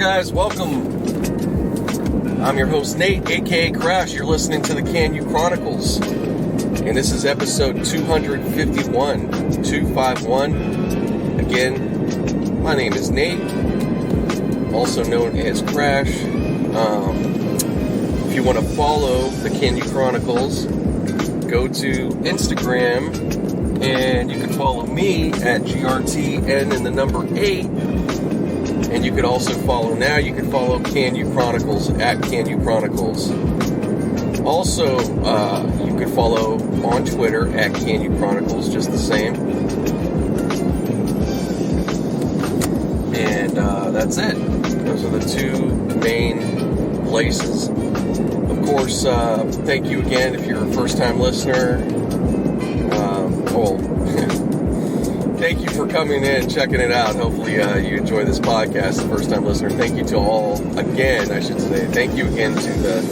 guys? Welcome. I'm your host, Nate, aka Crash. You're listening to the KANU Chronicles. And this is episode 251. Again, my name is Nate, also known as Crash. If you want to follow the KANU Chronicles, go to Instagram, and you can follow me at GRTN and the number 8. And you could also follow KANU Chronicles at KANU Chronicles. Also, you could follow on Twitter at KANU Chronicles, just the same. And that's it. Those are the two main places. Of course, thank you again if you're a first-time listener. Thank you for coming in, checking it out. Hopefully you enjoy this podcast, the first-time listener. Thank you to all, again, I should say. Thank you again to the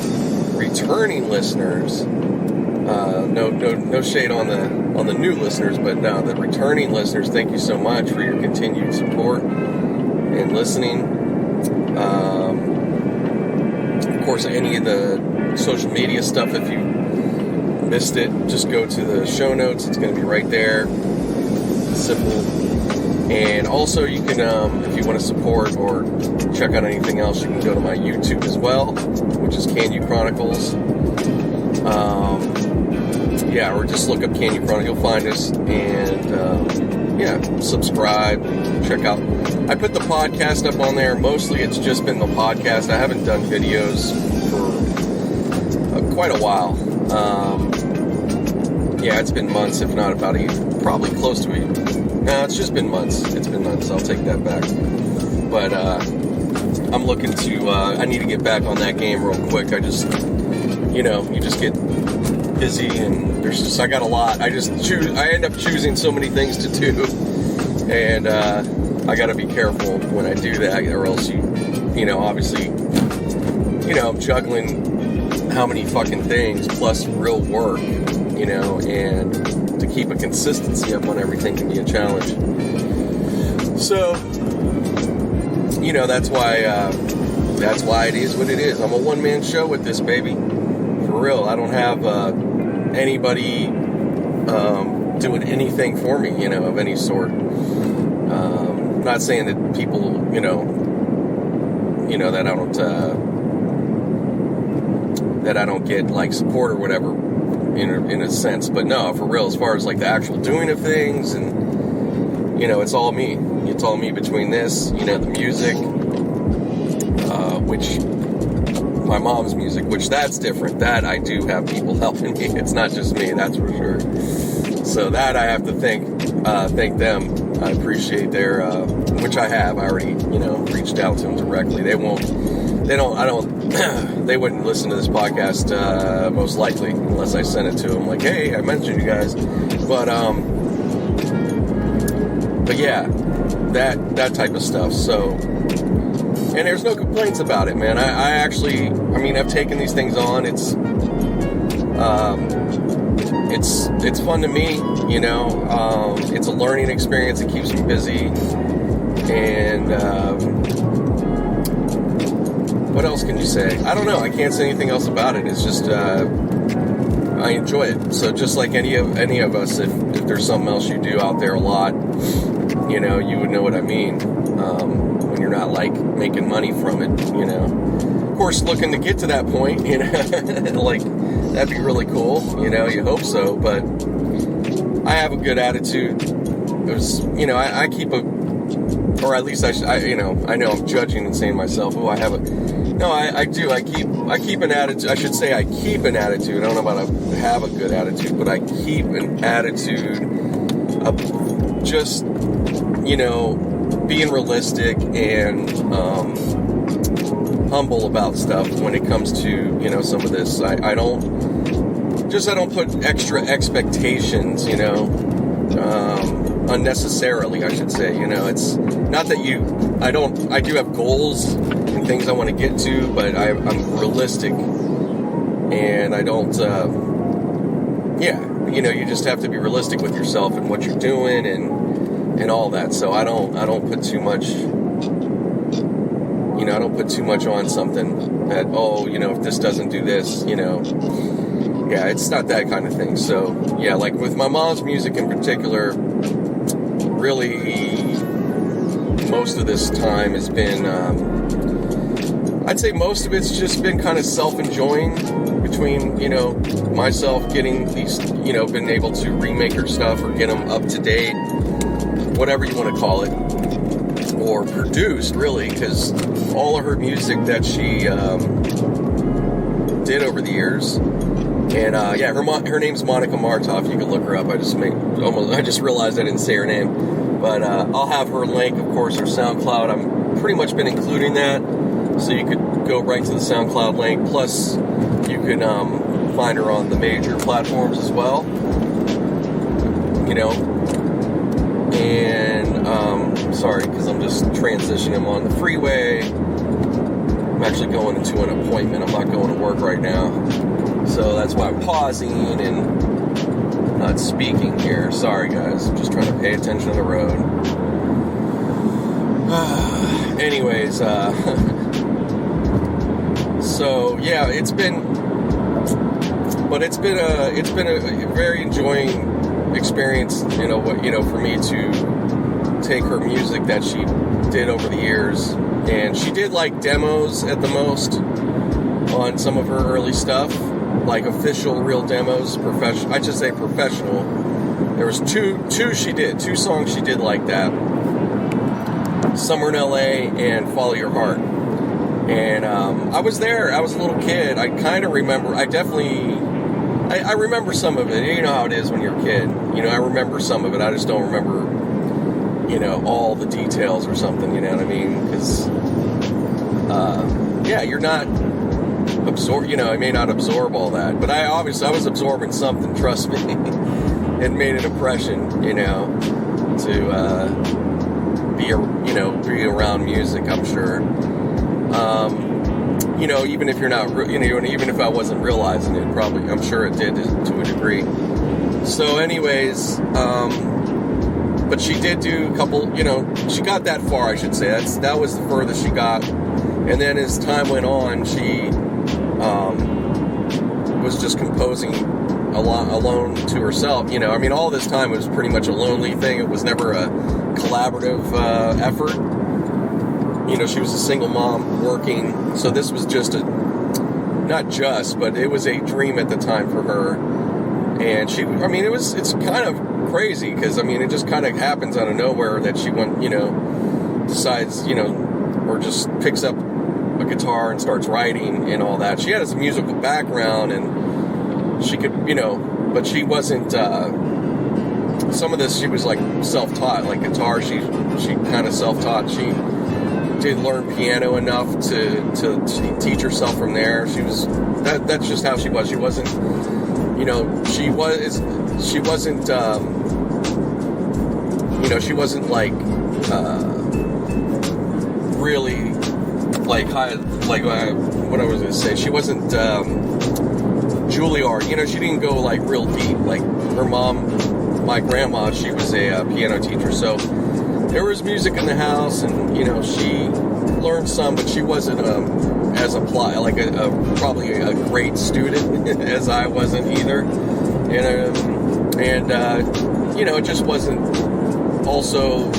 returning listeners. No shade on the new listeners, but no, the returning listeners, thank you so much for your continued support and listening. Of course, any of the social media stuff, if you missed it, just go to the show notes. It's going to be right there. Simple. And also you can, if you want to support or check out anything else, you can go to my YouTube as well, which is KANU Chronicles. Or just look up KANU Chronicles, you'll find us, and subscribe, check out. I put the podcast up on there. Mostly it's just been the podcast. I haven't done videos for quite a while. It's been months, if not probably close to it. No, it's just been months. It's been months. I'll take that back. But I'm looking to. I need to get back on that game real quick. I just, you just get busy, and I got a lot. I end up choosing so many things to do, and I got to be careful when I do that, or else obviously, I'm juggling how many fucking things plus real work. And to keep a consistency up on everything can be a challenge. So, that's why it is what it is. I'm a one-man show with this, baby. For real. I don't have anybody doing anything for me, of any sort. I'm not saying that people, that I don't get, like, support or whatever. In a sense, but no, for real, as far as like the actual doing of things, and it's all me. It's all me between this, the music, which my mom's music, which that's different. That I do have people helping me. It's not just me, that's for sure. So that I have to thank them. I appreciate their, which I have. I already, reached out to them directly. They wouldn't listen to this podcast, most likely, unless I sent it to them, like, hey, I mentioned you guys, but yeah, that type of stuff, so, and there's no complaints about it, man. I actually, I've taken these things on. It's fun to me, it's a learning experience. It keeps me busy, and, what else can you say? I don't know. I can't say anything else about it. It's just, I enjoy it. So just like any of us, if there's something else you do out there a lot, you would know what I mean. When you're not like making money from it, Of course, looking to get to that point, like that'd be really cool. You hope so. But I have a good attitude. I keep a, or at least I know I'm judging and saying to myself, oh, I have a. No, I do. I keep an attitude. I should say I keep an attitude. I don't know about have a good attitude, but I keep an attitude of just, being realistic and humble about stuff when it comes to, some of this. I don't put extra expectations, unnecessarily, I should say. It's not that I do have goals and things I want to get to, but I'm realistic, and I don't, you just have to be realistic with yourself and what you're doing and all that. So I don't put too much You know, I don't put too much on something that, oh, you know, if this doesn't do this, you know. Yeah, it's not that kind of thing. So, yeah, like with my mom's music in particular, really most of this time has been, I'd say most of it's just been kind of self-enjoying between, you know, myself getting these, you know, been able to remake her stuff or get them up to date, whatever you want to call it, or produced, really, because all of her music that she did over the years. And yeah, her name's Monica Martov. You can look her up. I just realized I didn't say her name, but I'll have her link, of course, her SoundCloud. I'm pretty much been including that, so you could go right to the SoundCloud link. Plus, you can find her on the major platforms as well. You know, and sorry, because I'm just transitioning. I'm on the freeway. I'm actually going into an appointment. I'm not going to work right now. So that's why I'm pausing and not speaking here. Sorry, guys. I'm just trying to pay attention to the road. Anyways, so yeah, it's been a very enjoying experience. You know, for me to take her music that she did over the years, and she did like demos at the most on some of her early stuff. Like official real demos, professional. I should say professional. There was two songs she did like that. Summer in LA and Follow Your Heart. And I was there. I was a little kid. I kind of remember. I remember some of it. You know how it is when you're a kid. You know, I remember some of it. I just don't remember, you know, all the details or something. You know what I mean? Because yeah, you're not absorb, you know, I may not absorb all that, but I was absorbing something, trust me. It made an impression, you know, to be around music, I'm sure. You know, even if you're not, you know, even if I wasn't realizing it, probably, I'm sure it did to a degree. So anyways, but she did do a couple, you know, she got that far, I should say. That was the furthest she got. And then as time went on, she was just composing alone to herself. You know, I mean, all this time it was pretty much a lonely thing. It was never a collaborative effort. You know, she was a single mom working, so this was just but it was a dream at the time for her. And it's kind of crazy because, I mean, it just kind of happens out of nowhere that she decides, you know, or just picks up a guitar and starts writing and all that. She had a musical background and she could, you know, but she wasn't, some of this she was like self-taught, like guitar, she kind of self-taught. She did learn piano enough to teach herself from there. That's just how she was. She wasn't, you know, she wasn't, you know, she wasn't like, really, like what I was going to say, she wasn't Juilliard, you know, she didn't go like real deep. Like her mom, my grandma, she was a piano teacher, so there was music in the house, and you know, she learned some, but she wasn't as applied, like probably a great student as I wasn't either, and you know, it just wasn't also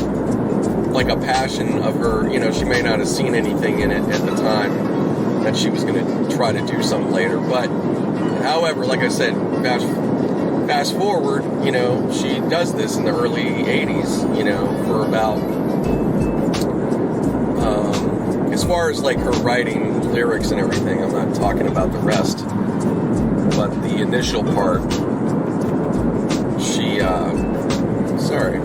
like a passion of her. You know, she may not have seen anything in it at the time that she was going to try to do something later. But however, like I said, fast forward, you know, she does this in the early 80s, you know, for about as far as like her writing lyrics and everything. I'm not talking about the rest, but the initial part, she sorry,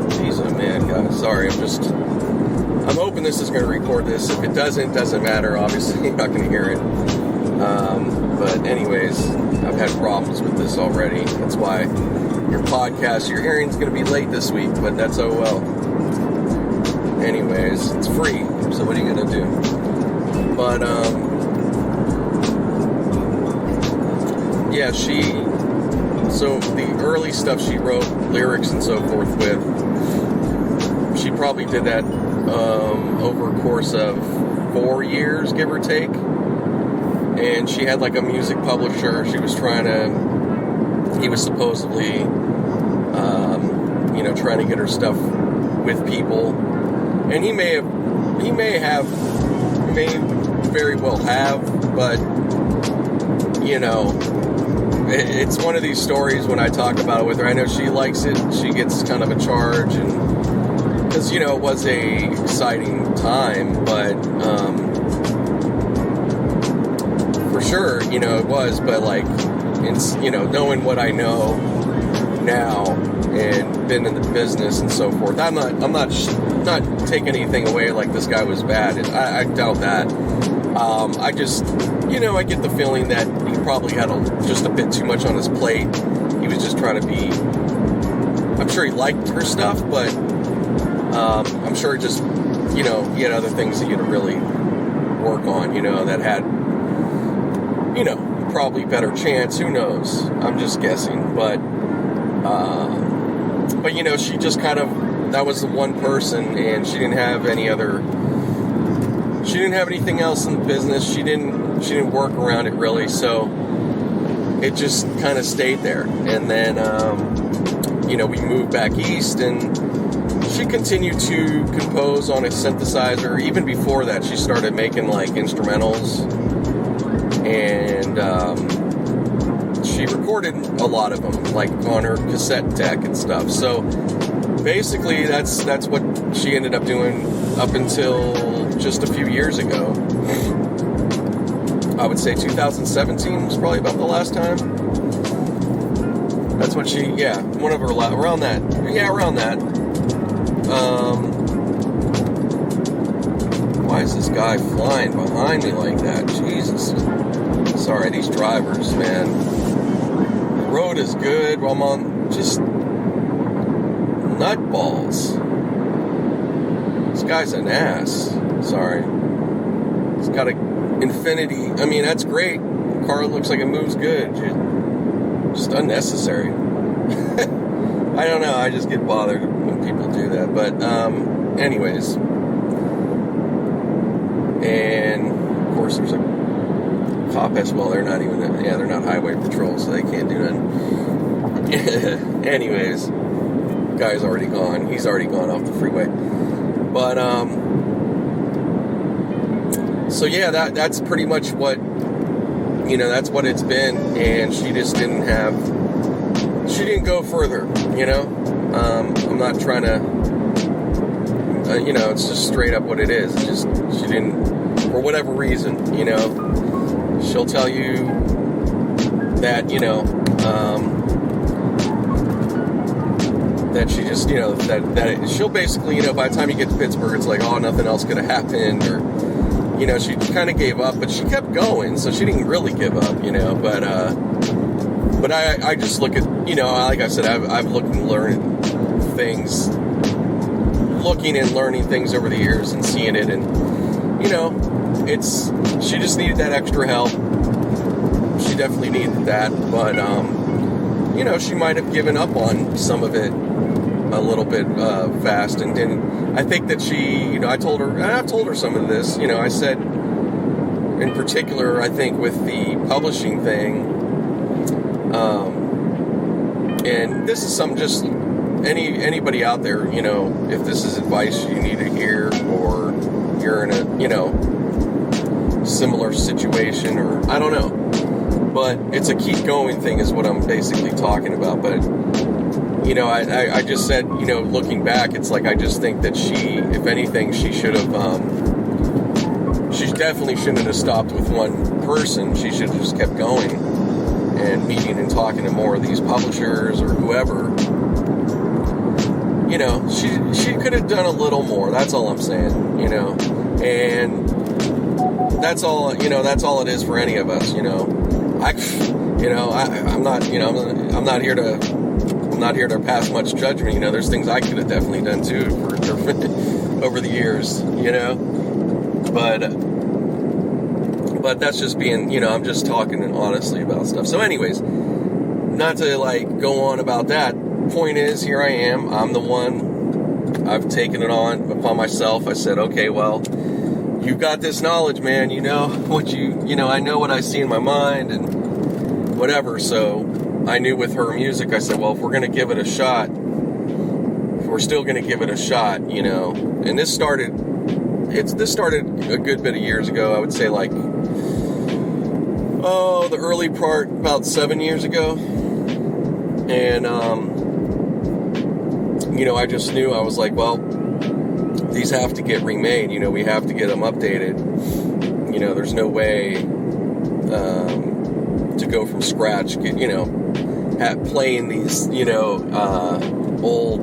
geez, oh man, guys, sorry, I'm hoping this is going to record this. If it doesn't matter, obviously you're not going to hear it. But anyways, I've had problems with this already. That's why your hearing's going to be late this week, but that's oh well. Anyways, it's free, so what are you going to do? But, yeah, so the early stuff she wrote, lyrics and so forth with, she probably did that over a course of 4 years, give or take. And she had like a music publisher. He was supposedly, trying to get her stuff with people. And he may very well have, but, it's one of these stories when I talk about it with her. I know she likes it. She gets kind of a charge, and because, it was a exciting time, but, for sure, it was, but like, it's, knowing what I know now and been in the business and so forth, I'm not taking anything away like this guy was bad. I doubt that. I just, I get the feeling that he probably had just a bit too much on his plate. He was just trying to be, I'm sure he liked her stuff, but, I'm sure he just, he had other things that he had to really work on, that had, probably better chance. Who knows? I'm just guessing. But she just kind of, that was the one person, and she didn't have anything else in the business. She didn't work around it really, so it just kind of stayed there. And then, we moved back east, and she continued to compose on a synthesizer. Even before that, she started making like instrumentals, and she recorded a lot of them, like on her cassette deck and stuff. So basically, that's what she ended up doing up until just a few years ago. I would say 2017 was probably about the last time. That's when one of her, around that. Yeah, around that. Why is this guy flying behind me like that? Jesus. Sorry, these drivers, man. The road is good. I'm on just nutballs. This guy's an ass. Sorry. It's got a Infinity. I mean, that's great. The car looks like it moves good. Just unnecessary. I don't know. I just get bothered when people do that. But, anyways. And, of course, there's a cop as well. They're not even, they're not highway patrol, so they can't do nothing. Anyways. Guy's already gone. He's already gone off the freeway. But, so yeah, that's pretty much what, that's what it's been, and she just didn't go further, I'm not trying to, it's just straight up what it is. It's just, she didn't, for whatever reason, she'll tell you that, that she just, that she'll basically, by the time you get to Pittsburgh, it's like, oh, nothing else could have happened, or, she kind of gave up, but she kept going, so she didn't really give up, but I just look at, like I said, I've looked and learned things, looking and learning things over the years and seeing it, and, she just needed that extra help. She definitely needed that, but, she might have given up on some of it a little bit fast, and didn't. I think that she, I've told her some of this, I said, in particular, I think with the publishing thing, and this is something just, anybody out there, if this is advice you need to hear, or you're in a, similar situation, or, I don't know, but it's a keep going thing is what I'm basically talking about, but, I just said, looking back, it's like, I just think that she, if anything, she should have, she definitely shouldn't have stopped with one person. She should have just kept going and meeting and talking to more of these publishers or whoever. She could have done a little more. That's all I'm saying, and that's all, that's all it is for any of us, I'm not here to pass much judgment. There's things I could have definitely done too for over the years, but that's just being, I'm just talking honestly about stuff. So anyways, not to like go on about that. Point is, here I am. I'm the one. I've taken it upon myself. I said, okay, well, you've got this knowledge, man. You know what I know what I see in my mind and whatever. So I knew with her music, I said, well, if we're going to give it a shot, if we're still going to give it a shot, and this started a good bit of years ago. I would say like, the early part, about 7 years ago. And, I just knew, I was like, well, these have to get remade, we have to get them updated. There's no way to go from scratch, playing these, old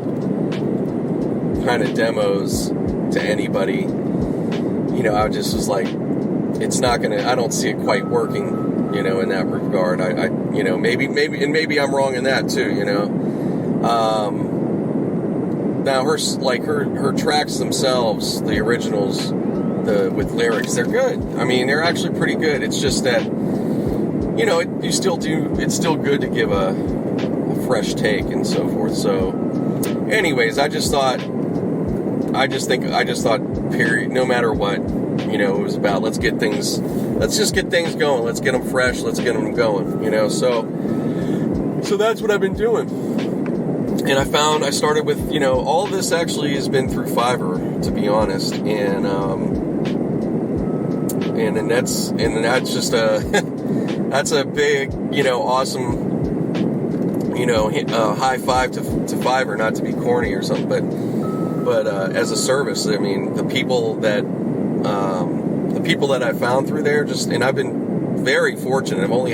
kind of demos to anybody. I just was like, it's not gonna, I don't see it quite working, in that regard. I maybe I'm wrong in that too, Now her tracks themselves, the originals, with lyrics, they're good. I mean, they're actually pretty good. It's just that, it's still good to give a fresh take and so forth. So anyways, I just thought, period, no matter what, it was about, let's just get things going. Let's get them fresh. Let's get them going, so that's what I've been doing. And I started with, all of this actually has been through Fiverr, to be honest. And that's just that's a big, awesome, high five to Fiverr, not to be corny or something, but as a service, I mean, the people that I found through there, and I've been very fortunate. I've only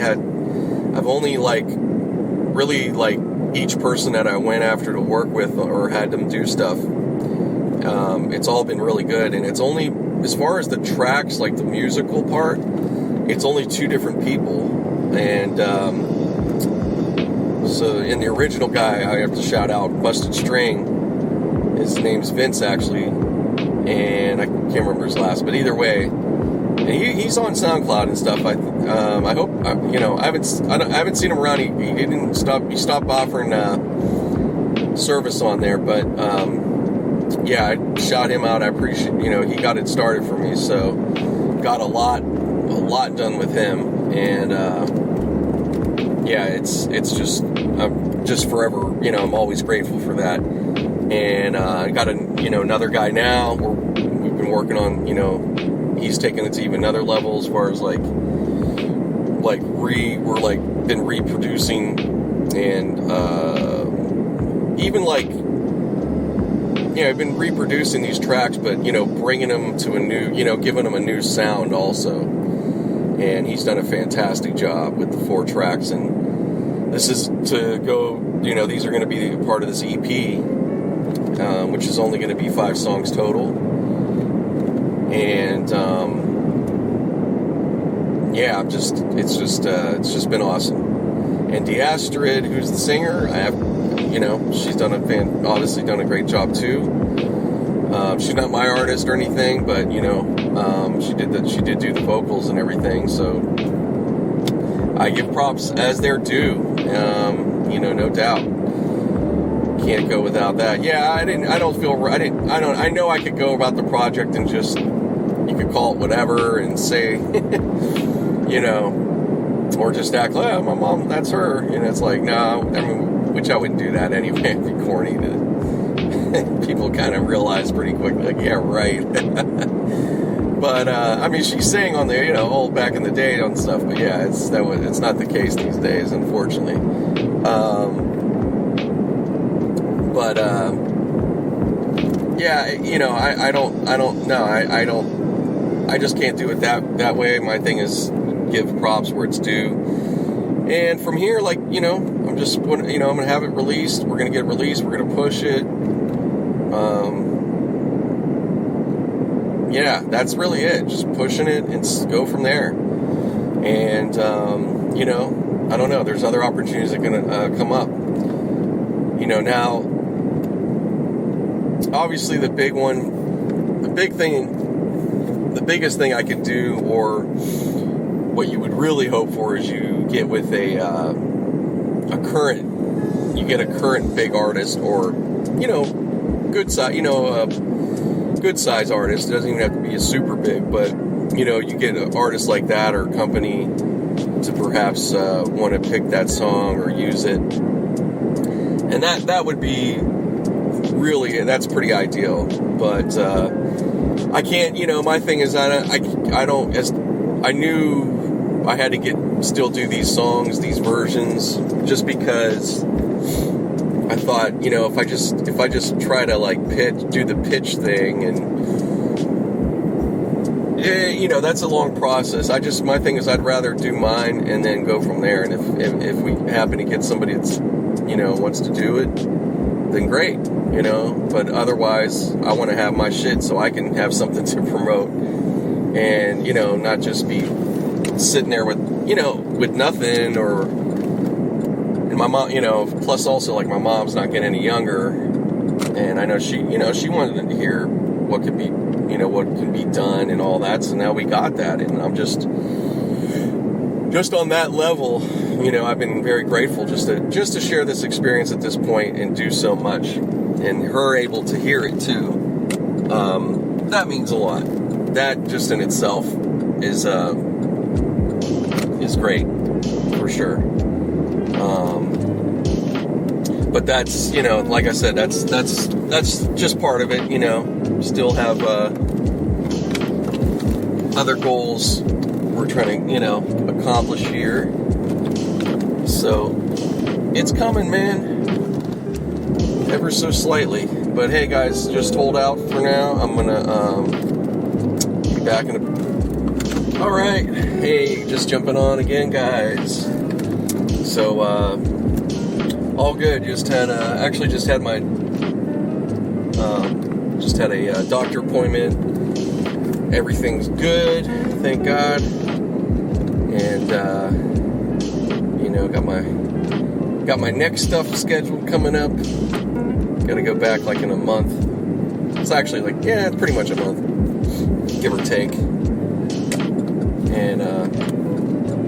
each person that I went after to work with or had them do stuff, it's all been really good. And it's only, as far as the tracks, like the musical part, it's only 2 different people. And so in the original guy, I have to shout out Busted String. His name's Vince, actually, and I can't remember his last, but either way, and he's on SoundCloud and stuff. I hope, I haven't seen him around. He stopped offering service on there, but yeah, I shout him out. I appreciate, he got it started for me, so got a lot done with him, and yeah, it's just, I'm just forever, I'm always grateful for that. And I got another guy now. We've been working on, he's taking it to even another level as far as been reproducing, and even I've been reproducing these tracks, but bringing them to a new, giving them a new sound also. And he's done a fantastic job with the 4 tracks, and this is to go, these are going to be part of this EP, which is only going to be 5 songs total. And yeah, it's just been awesome. And D'Astrid, who's the singer, she's obviously done a great job too. She's not my artist or anything, but she did do the vocals and everything. So I give props as they're due. No doubt. Can't go without that. Yeah, I know I could go about the project and just, you could call it whatever and say, or just act like, oh, my mom, that's her. It's like, no, which I wouldn't do that anyway. It'd be corny people kind of realize pretty quickly, like, yeah, right. But, she sang on the, old back in the day on stuff, but yeah, it's not the case these days, unfortunately. Yeah, I just can't do it that way. My thing is give props where it's due. And from here, I'm going to have it released. We're going to get it released. We're going to push it. Yeah, that's really it. Just pushing it and go from there. And, I don't know. There's other opportunities that are going to come up. Now, obviously the biggest thing I could do, or what you would really hope for, is you get with a current big artist, or, good side, good size artist. It doesn't even have to be a super big, but you know, you get an artist like that or a company to perhaps want to pick that song or use it, and that would be really, that's pretty ideal. But I can't, you know, my thing is I don't, as I knew I had to still do these songs, these versions, just because I thought, you know, if I just try to like do the pitch thing, and you know, that's a long process. My thing is I'd rather do mine and then go from there. And if we happen to get somebody that's, you know, wants to do it, then great, you know. But otherwise, I want to have my shit so I can have something to promote, and, you know, not just be sitting there with, you know, with nothing. Or, and my mom, you know, plus also like my mom's not getting any younger, and I know she, you know, she wanted to hear what could be, you know, what can be done and all that. So now we got that, and I'm just on that level, you know, I've been very grateful just to share this experience at this point and do so much, and her able to hear it too. That means a lot. That just in itself is great for sure. But that's, you know, like I said, that's just part of it, you know. Still have other goals we're trying to, you know, accomplish here. So it's coming, man, ever so slightly. But hey, guys, just hold out for now. I'm gonna be back in a... All right, hey, just jumping on again, guys. So all good. Just had a doctor appointment. Everything's good, thank God. And you know, got my next stuff scheduled coming up. Gotta go back like in a month. It's actually like, yeah, it's pretty much a month, give or take. And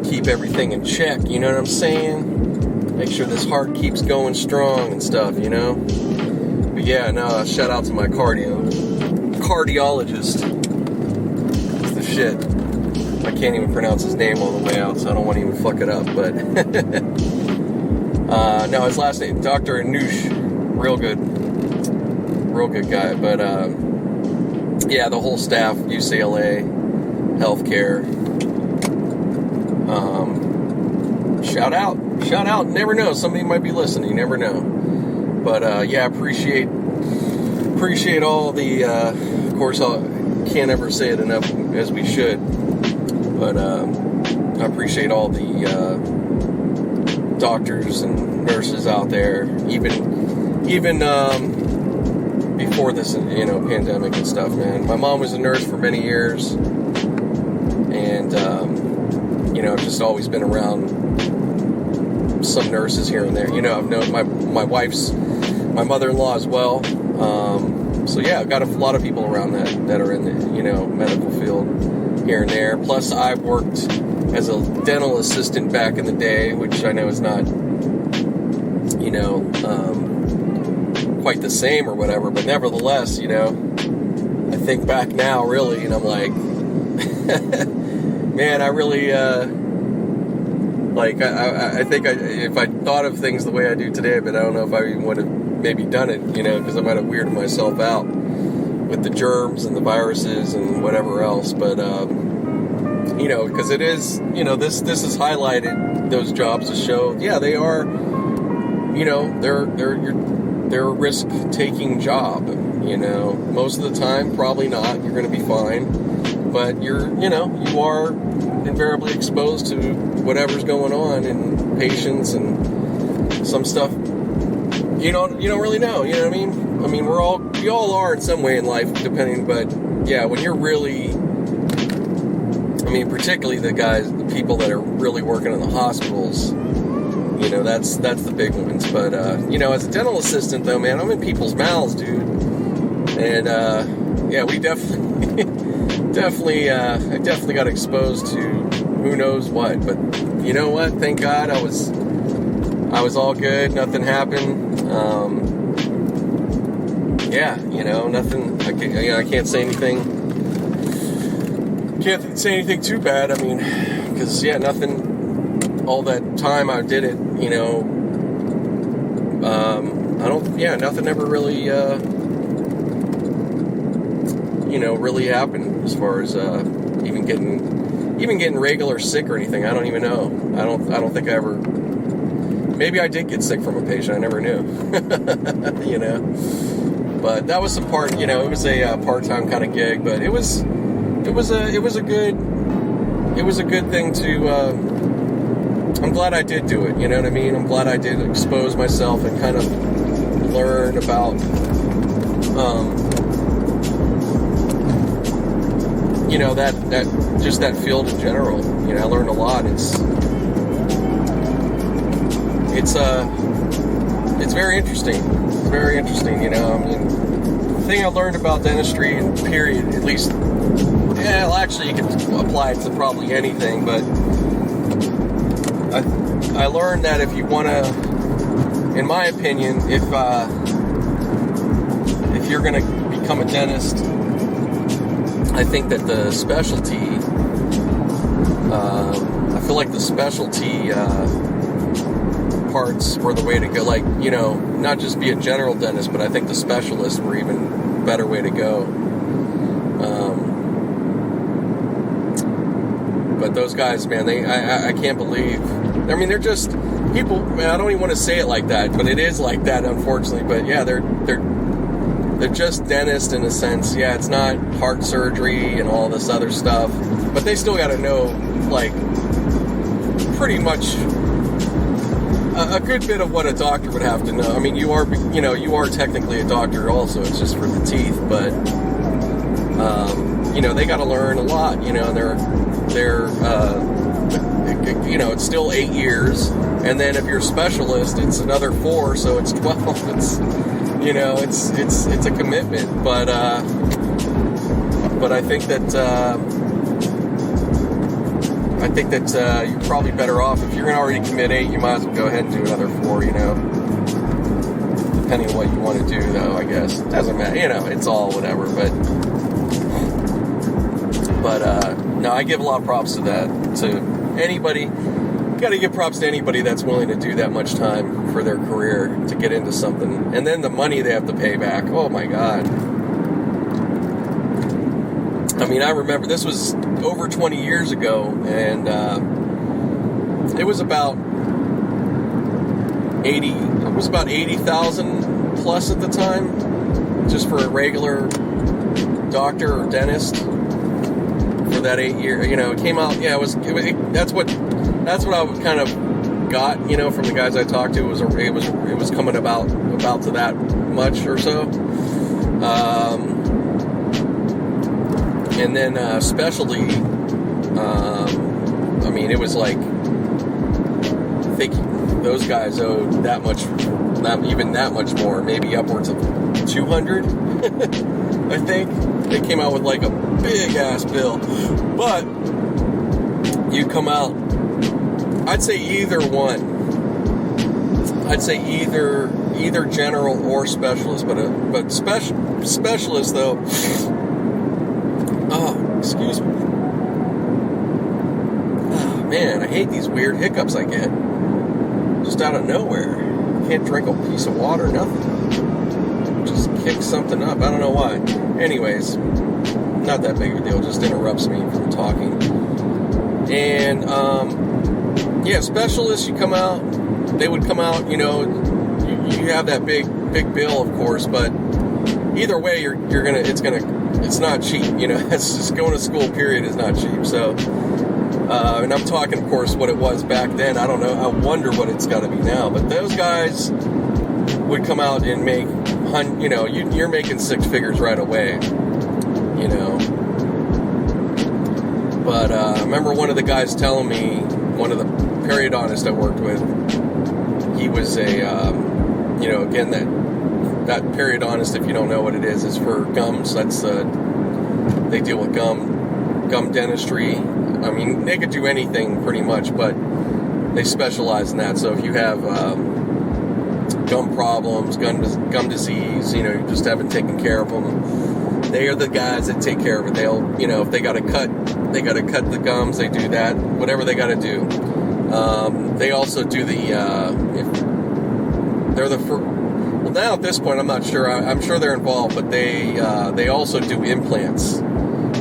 keep everything in check, you know what I'm saying? Make sure this heart keeps going strong and stuff, you know? But yeah, no, shout out to my cardiologist. It's the shit. I can't even pronounce his name on the way out, so I don't want to even fuck it up, but... no, his last name, Dr. Anush. Real good guy. But, yeah, the whole staff, UCLA, healthcare. Shout out. Never know. Somebody might be listening. You never know. But, yeah, appreciate all the, of course, I can't ever say it enough as we should. But, I appreciate all the, doctors and nurses out there, even before this, you know, pandemic and stuff, man. My mom was a nurse for many years, and, you know, just always been around some nurses here and there. You know, I've known my mother-in-law as well. So yeah, I've got a lot of people around that are in the, you know, medical field here and there. Plus, I've worked as a dental assistant back in the day, which I know is not, you know, quite the same or whatever, but nevertheless, you know, I think back now really, and I'm like, man, I really, like, I think if I thought of things the way I do today, but I don't know if I even would have maybe done it, you know, because I might have weirded myself out with the germs and the viruses and whatever else, but, you know, because it is, you know, this has highlighted those jobs to show, yeah, they are, you know, they're a risk-taking job, you know. Most of the time, probably not. You're going to be fine, but you are invariably exposed to whatever's going on in patients and some stuff. You don't really know. You know what I mean? I mean, we all are in some way in life, depending. But yeah, when you're really, I mean, particularly the people that are really working in the hospitals. You know, that's the big ones. But, you know, as a dental assistant, though, man, I'm in people's mouths, dude. And, yeah, we definitely got exposed to who knows what. But you know what? Thank God I was yeah, nothing. I can't say anything. Can't say anything too bad. I mean, because nothing. All that time I did it, nothing ever really, really happened as far as even getting regular sick or anything. I don't even know. I don't think I ever. Maybe I did get sick from a patient. I never knew. But that was some part. It was a part-time kind of gig, but it was a good thing to. I'm glad I did do it. You know what I mean? I'm glad I did expose myself and kind of learn about. That just that field in general. I learned a lot. It's very interesting. It's very interesting. The thing I learned about dentistry, and period, at least, actually you can apply it to probably anything, but I learned that if you want to, in my opinion, if you're going to become a dentist, I think that the specialty, I feel like the specialty parts were the way to go. Like, not just be a general dentist, but I think the specialists were even better way to go. But those guys, man, I can't believe. I mean, they're just people. Man, I don't even want to say it like that, but it is like that, unfortunately. But yeah, they're just dentists in a sense. Yeah, it's not heart surgery and all this other stuff, but they still got to know, like, pretty much a good bit of what a doctor would have to know. I mean, you are technically a doctor also. It's just for the teeth, but they got to learn a lot. They're it's still 8 years, and then if you're a specialist, it's another 4, so it's 12. It's it's a commitment, but I think that you're probably better off if you're going to already commit 8. You might as well go ahead and do another 4. Depending on what you want to do, though. I guess it doesn't matter. It's all whatever. But no, I give a lot of props to that. To anybody, got to give props to anybody that's willing to do that much time for their career to get into something, and then the money they have to pay back. Oh my God! I mean, I remember this was over 20 years ago, and it was about 80,000 plus at the time, just for a regular doctor or dentist. For that 8 year, it came out. Yeah, that's what I kind of got, from the guys I talked to. It was coming about to that much or so. And then specialty. I mean, it was like, I think those guys owed that much, not even that much more, maybe upwards of 200. I think they came out with like a big ass bill, but you come out. I'd say either one. I'd say either general or specialist, but specialist though. Oh, excuse me. Oh man, I hate these weird hiccups I get just out of nowhere. Can't drink a piece of water, nothing. Just kick something up. I don't know why. Anyways, not that big of a deal. Just interrupts me from talking. And specialists, you come out. They would come out. You have that big bill, of course. But either way, it's not cheap. It's just going to school. Period is not cheap. So, and I'm talking, of course, what it was back then. I don't know. I wonder what it's got to be now. But those guys would come out and make, you're making 6 figures right away, But I remember one of the guys telling me, one of the periodontists I worked with, he was again, that periodontist, if you don't know what it is for gums. That's they deal with gum dentistry. I mean, they could do anything pretty much, but they specialize in that. So if you have gum problems, gum disease, you just haven't taken care of them. They are the guys that take care of it. They'll, if they got to cut the gums, they do that. Whatever they got to do. They also do well, now at this point, I'm not sure. I'm sure they're involved, but they also do implants.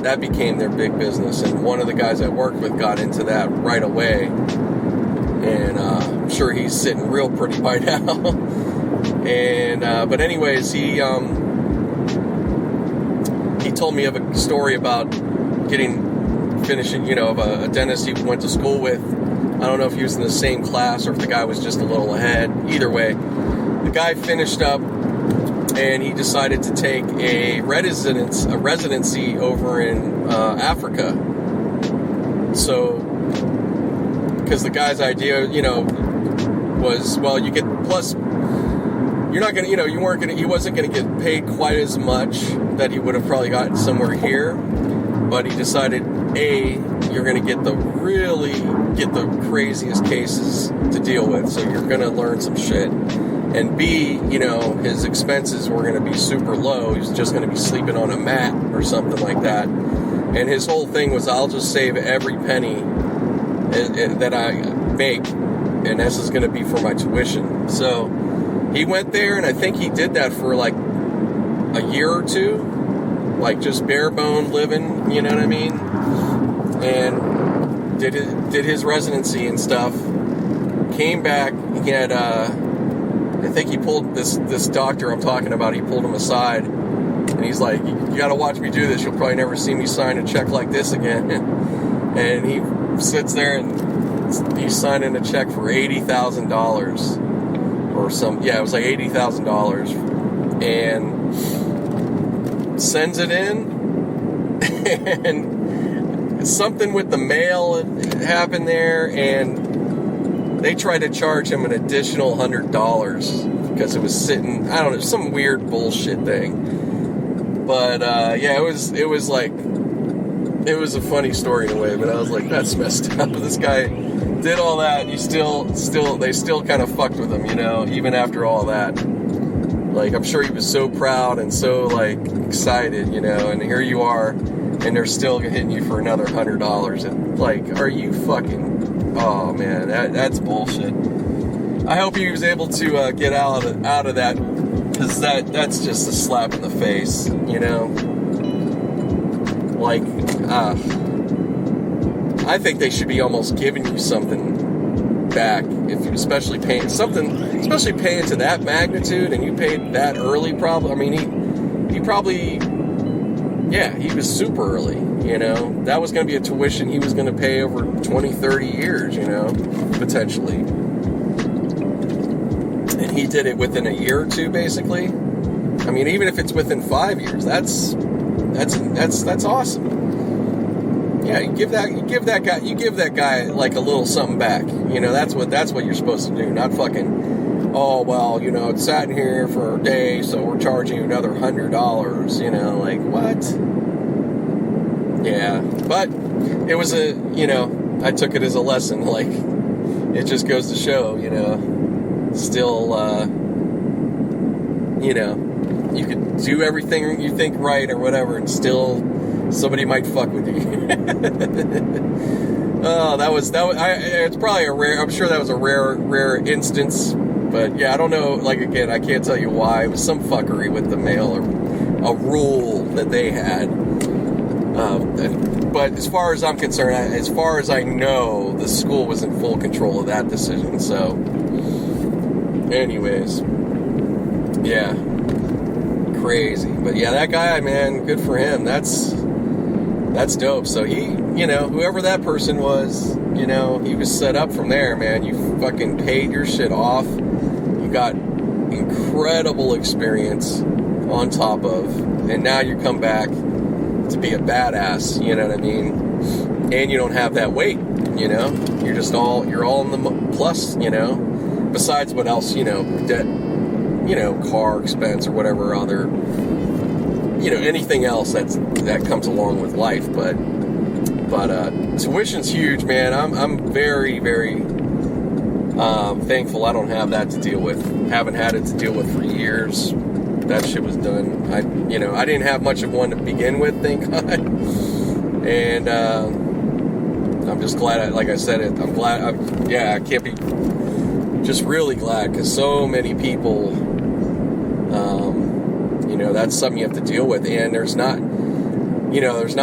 That became their big business, and one of the guys I worked with got into that right away, and I'm sure he's sitting real pretty by now. And but anyways, he told me of a story about finishing, of a dentist he went to school with. I don't know if he was in the same class or if the guy was just a little ahead. Either way, the guy finished up, and he decided to take a residency over in Africa. So, because the guy's idea, was, well, you get, plus, you're not gonna, he wasn't gonna get paid quite as much that he would have probably gotten somewhere here, but he decided, A, you're gonna get the craziest cases to deal with, so you're gonna learn some shit. And B, his expenses were going to be super low. He was just going to be sleeping on a mat or something like that. And his whole thing was, I'll just save every penny that I make, and this is going to be for my tuition. So he went there, and I think he did that for like a year or two, like just bare bone living, you know what I mean? And did his residency and stuff. Came back. He had I think he pulled this doctor I'm talking about, he pulled him aside, and he's like, you gotta watch me do this, you'll probably never see me sign a check like this again. And he sits there, and he's signing a check for $80,000 or it was like $80,000, and sends it in, and something with the mail happened there, and they tried to charge him an additional $100 because it was sitting, I don't know, some weird bullshit thing. But it was a funny story in a way, but I was like, that's messed up. This guy did all that, and they still kind of fucked with him, even after all that. Like, I'm sure he was so proud and so excited, and here you are, and they're still hitting you for another $100. And are you fucking? Oh man, that's bullshit. I hope he was able to get out of that, because that's just a slap in the face, I think they should be almost giving you something back, especially paying to that magnitude, and you paid that early. Probably, I mean, he probably, he was super early. That was going to be a tuition he was going to pay over 20, 30 years, potentially. And he did it within a year or two, basically. I mean, even if it's within 5 years, that's awesome. Yeah, you give that guy like a little something back. That's what you're supposed to do. Not fucking, oh well, it sat in here for a day, so we're charging you another $100. What? Yeah, but it was I took it as a lesson, it just goes to show, still, you could do everything you think right or whatever, and still somebody might fuck with you. It's probably I'm sure that was a rare instance, but yeah, I don't know, again, I can't tell you why. It was some fuckery with the mail, or a rule that they had. But as far as I'm concerned, as far as I know, the school was in full control of that decision. So, anyways, yeah, crazy. But yeah, that guy, man, good for him. That's dope. So he, whoever that person was, he was set up from there, man. You fucking paid your shit off. You got incredible experience on top of, and now you come back to be a badass, you know what I mean? And you don't have that weight, you're all in the plus, besides what else, debt, car expense or whatever other, anything else that comes along with life. But tuition's huge, man. I'm very, very Thankful I don't have that to deal with. Haven't had it to deal with for years. That shit was done. I didn't have much of one to begin with, thank God. And I'm just glad. Like I said, I'm glad. I can't be just really glad because so many people. That's something you have to deal with, and there's not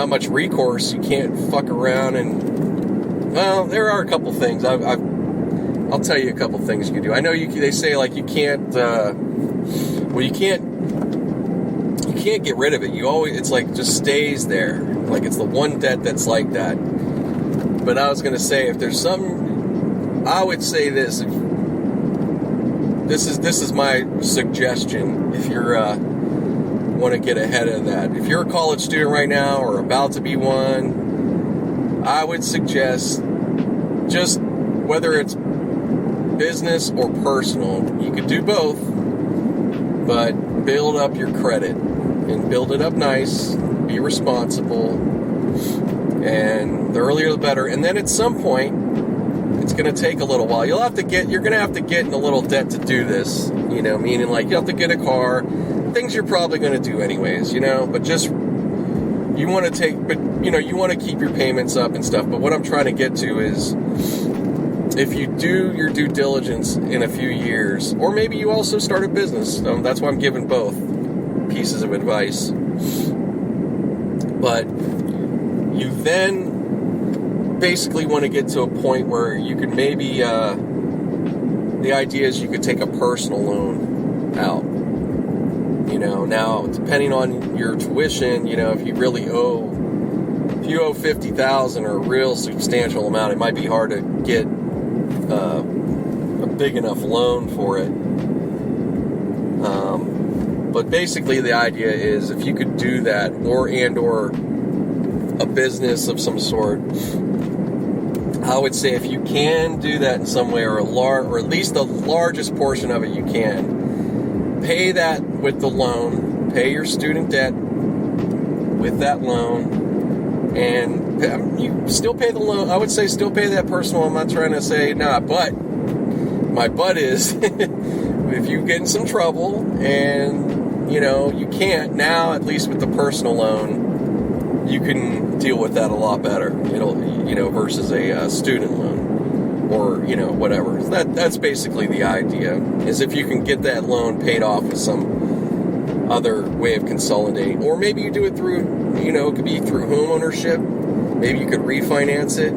much recourse. You can't fuck around and. Well, there are a couple things. I'll tell you a couple things you can do. I know they say like you can't. You can't get rid of it. It's like just stays there. Like it's the one debt that's like that. But I was gonna say if there's some, I would say this. This is my suggestion. If you're want to get ahead of that, if you're a college student right now or about to be one, I would suggest just whether it's business or personal, you could do both, but build up your credit and build it up nice, be responsible, and the earlier the better. And then at some point, it's going to take a little while. You're going to have to get in a little debt to do this, meaning like you have to get a car, things you're probably going to do anyways, but just, you want to keep your payments up and stuff. But what I'm trying to get to is, if you do your due diligence in a few years, or maybe you also start a business, that's why I'm giving both pieces of advice. But you then basically want to get to a point where you could maybe, the idea is you could take a personal loan out. Now depending on your tuition, if you owe $50,000 or a real substantial amount, it might be hard to get a big enough loan for it. But basically the idea is if you could do that, or a business of some sort, I would say if you can do that in some way, or at least the largest portion of it you can, pay that with the loan, pay your student debt with that loan, and you still pay the loan. I would say still pay that personal. I'm not trying to say not, but my but is if you get in some trouble and you can't now, at least with the personal loan, you can deal with that a lot better. Versus a student loan or whatever. That's basically the idea. Is if you can get that loan paid off with some other way of consolidating, or maybe you do it through it could be through home ownership. Maybe you could refinance it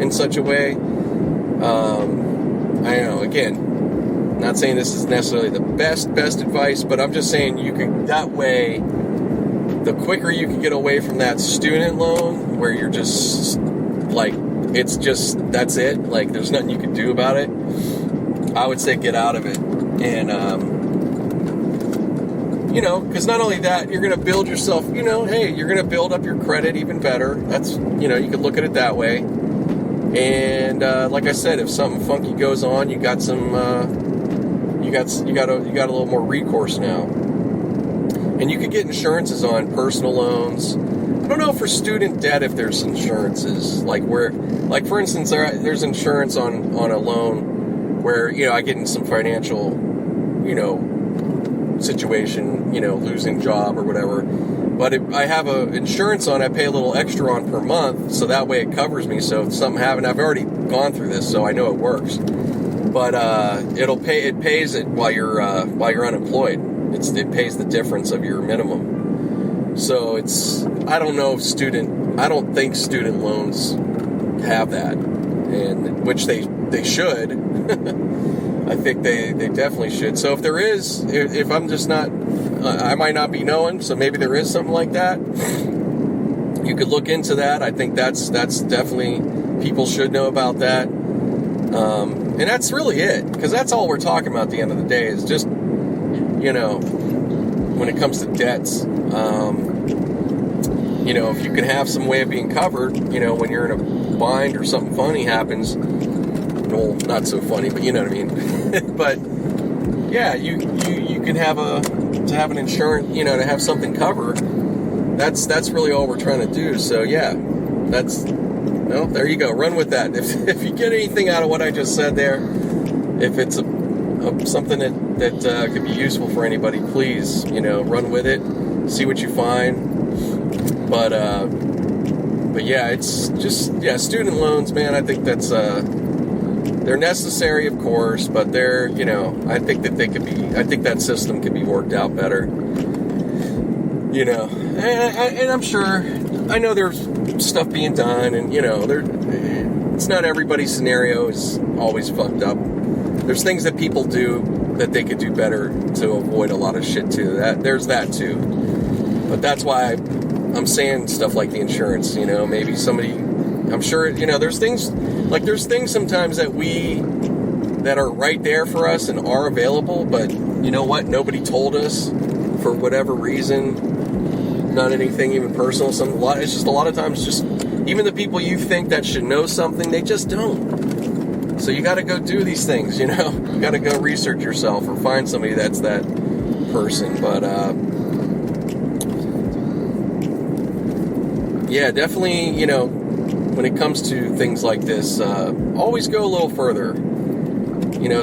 in such a way. I don't know. Again, not saying this is necessarily the best advice, but I'm just saying that way, the quicker you can get away from that student loan where you're just like, that's it. Like there's nothing you can do about it. I would say get out of it. And, because not only that, you're going to build yourself, hey, you're going to build up your credit even better. That's, you could look at it that way. And, like I said, if something funky goes on, you got some, you got a little more recourse now. And you could get insurances on personal loans. I don't know for student debt if there's insurances, like for instance, there's insurance on a loan where, I get in some financial, situation, losing job or whatever. But I have a insurance on, I pay a little extra on per month, so that way it covers me. So if something happened, I've already gone through this, so I know it works. But it pays it while you're unemployed. It pays the difference of your minimum. So I don't think student loans have that, and which they should. I think they definitely should. So if there is, if I'm just not, I might not be knowing, so maybe there is something like that. You could look into that. I think that's definitely, people should know about that. And that's really it, because that's all we're talking about at the end of the day is just, when it comes to debts, if you can have some way of being covered, when you're in a bind or something funny happens, well, not so funny, but you know what I mean. But yeah, you can have an insurance, to have something covered. That's really all we're trying to do. So yeah, there you go. Run with that. If you get anything out of what I just said there, if it's something that could be useful for anybody, please, run with it, see what you find. But yeah, it's just, student loans, man, I think that's, they're necessary, of course, but they're, I think that system could be worked out better, and I'm sure, I know there's stuff being done, and, it's not everybody's scenario is always fucked up. There's things that people do that they could do better to avoid a lot of shit too. There's that too. But that's why I'm saying stuff like the insurance, maybe somebody, I'm sure, there's things sometimes that are right there for us and are available, but you know what? Nobody told us for whatever reason, not anything even personal. It's just a lot of times just, even the people you think that should know something, they just don't. So you got to go do these things, you got to go research yourself or find somebody that's that person. But, yeah, definitely, when it comes to things like this, always go a little further.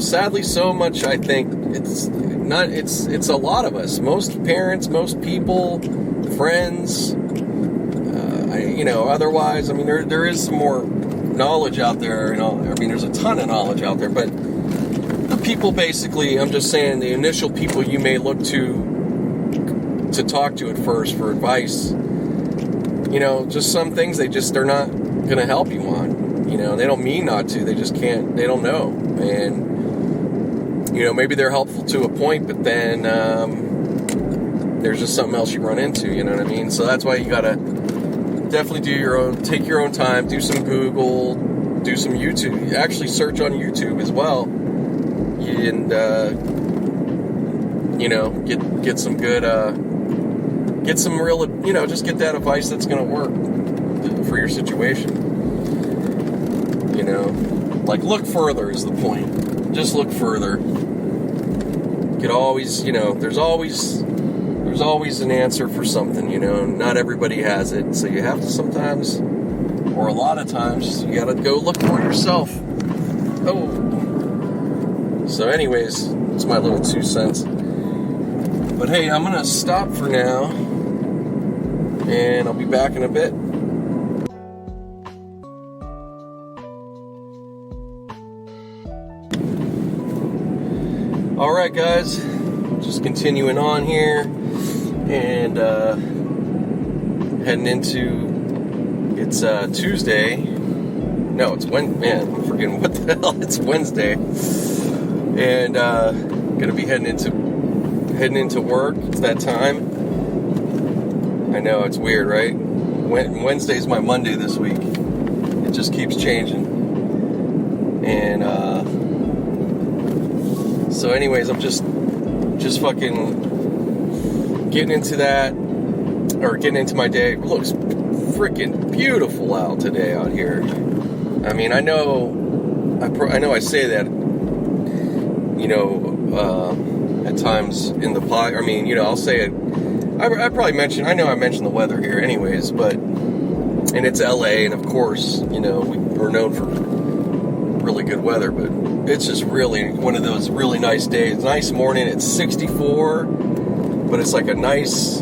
Sadly, so much, I think it's a lot of us, most parents, most people, friends, otherwise, there is some more knowledge out there, there's a ton of knowledge out there, but the people basically, I'm just saying, the initial people you may look to talk to at first for advice, just some things they're not going to help you on, they don't mean not to, they just can't, they don't know, and, maybe they're helpful to a point, but then, there's just something else you run into, so that's why you gotta definitely take your own time, do some Google, do some YouTube, actually search on YouTube as well, and, get some good, get some real, just get that advice that's going to work for your situation, look further is the point, just look further, you could always, there's always an answer for something, not everybody has it, so you have to sometimes, or a lot of times, you gotta go look for it yourself. So anyways, it's my little 2 cents. But hey, I'm gonna stop for now, and I'll be back in a bit. Alright guys, just continuing on here, and heading into, it's Tuesday, no, it's Wednesday, man, I'm forgetting what the hell, it's Wednesday, and gonna be heading into work. It's that time. I know, it's weird, right? Wednesday's my Monday this week. It just keeps changing, and so anyways, I'm just fucking getting into that, or getting into my day. It looks freaking beautiful out today out here. I know I say that, at times in the pod. I'll say it. I mentioned the weather here anyways, and it's LA, and of course, we're known for really good weather, but it's just really one of those really nice days. Nice morning, it's 64, but it's like a nice,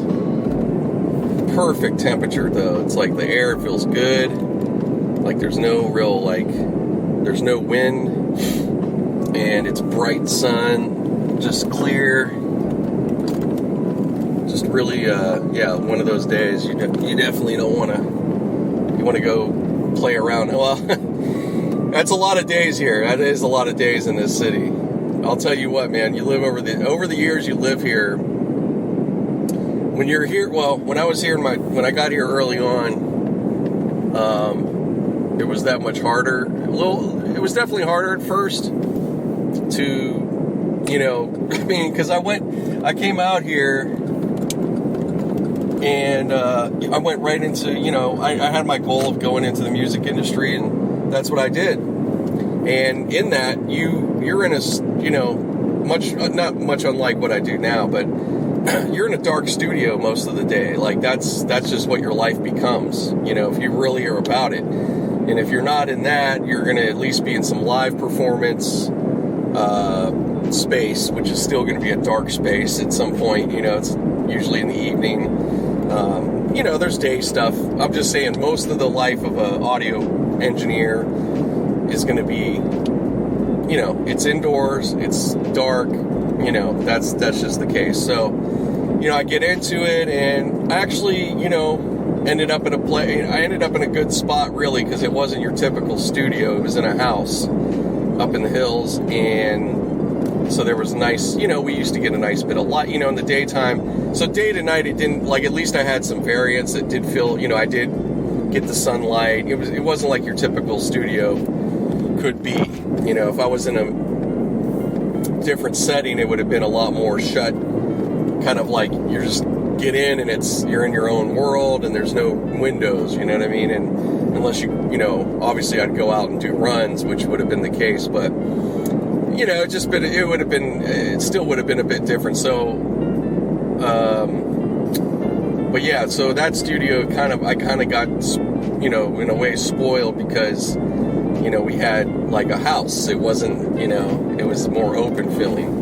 perfect temperature though. It's like the air feels good, like there's no real, there's no wind, and it's bright sun, just clear, just really, one of those days you definitely don't want to, you want to go play around. Well, that's a lot of days here. That is a lot of days in this city. I'll tell you what, man, you live over the years you live here. When you're here, when I was here, when I got here early on, it was that much harder. It was definitely harder at first to, because I came out here and I went right into, I had my goal of going into the music industry, and that's what I did. And in that, you're in a, not much unlike what I do now, but you're in a dark studio most of the day. That's just what your life becomes, if you really are about it. And if you're not in that, you're going to at least be in some live performance, space, which is still going to be a dark space at some point. It's usually in the evening. There's day stuff. I'm just saying most of the life of an audio engineer is going to be, it's indoors, it's dark, that's just the case. So, I get into it, and I actually, ended up in a good spot, really, because it wasn't your typical studio. It was in a house up in the hills, and so there was nice, we used to get a nice bit of light, in the daytime. So day to night, it didn't, at least I had some variance. It did feel, I did get the sunlight. It wasn't like your typical studio could be. If I was in a different setting, it would have been a lot more shut, kind of like you're just get in and you're in your own world and there's no windows, you know what I mean? And unless you obviously I'd go out and do runs, which would have been the case, but it still would have been a bit different. So, but yeah, so that studio I kind of got, in a way spoiled because, we had like a house. It wasn't, it was more open feeling.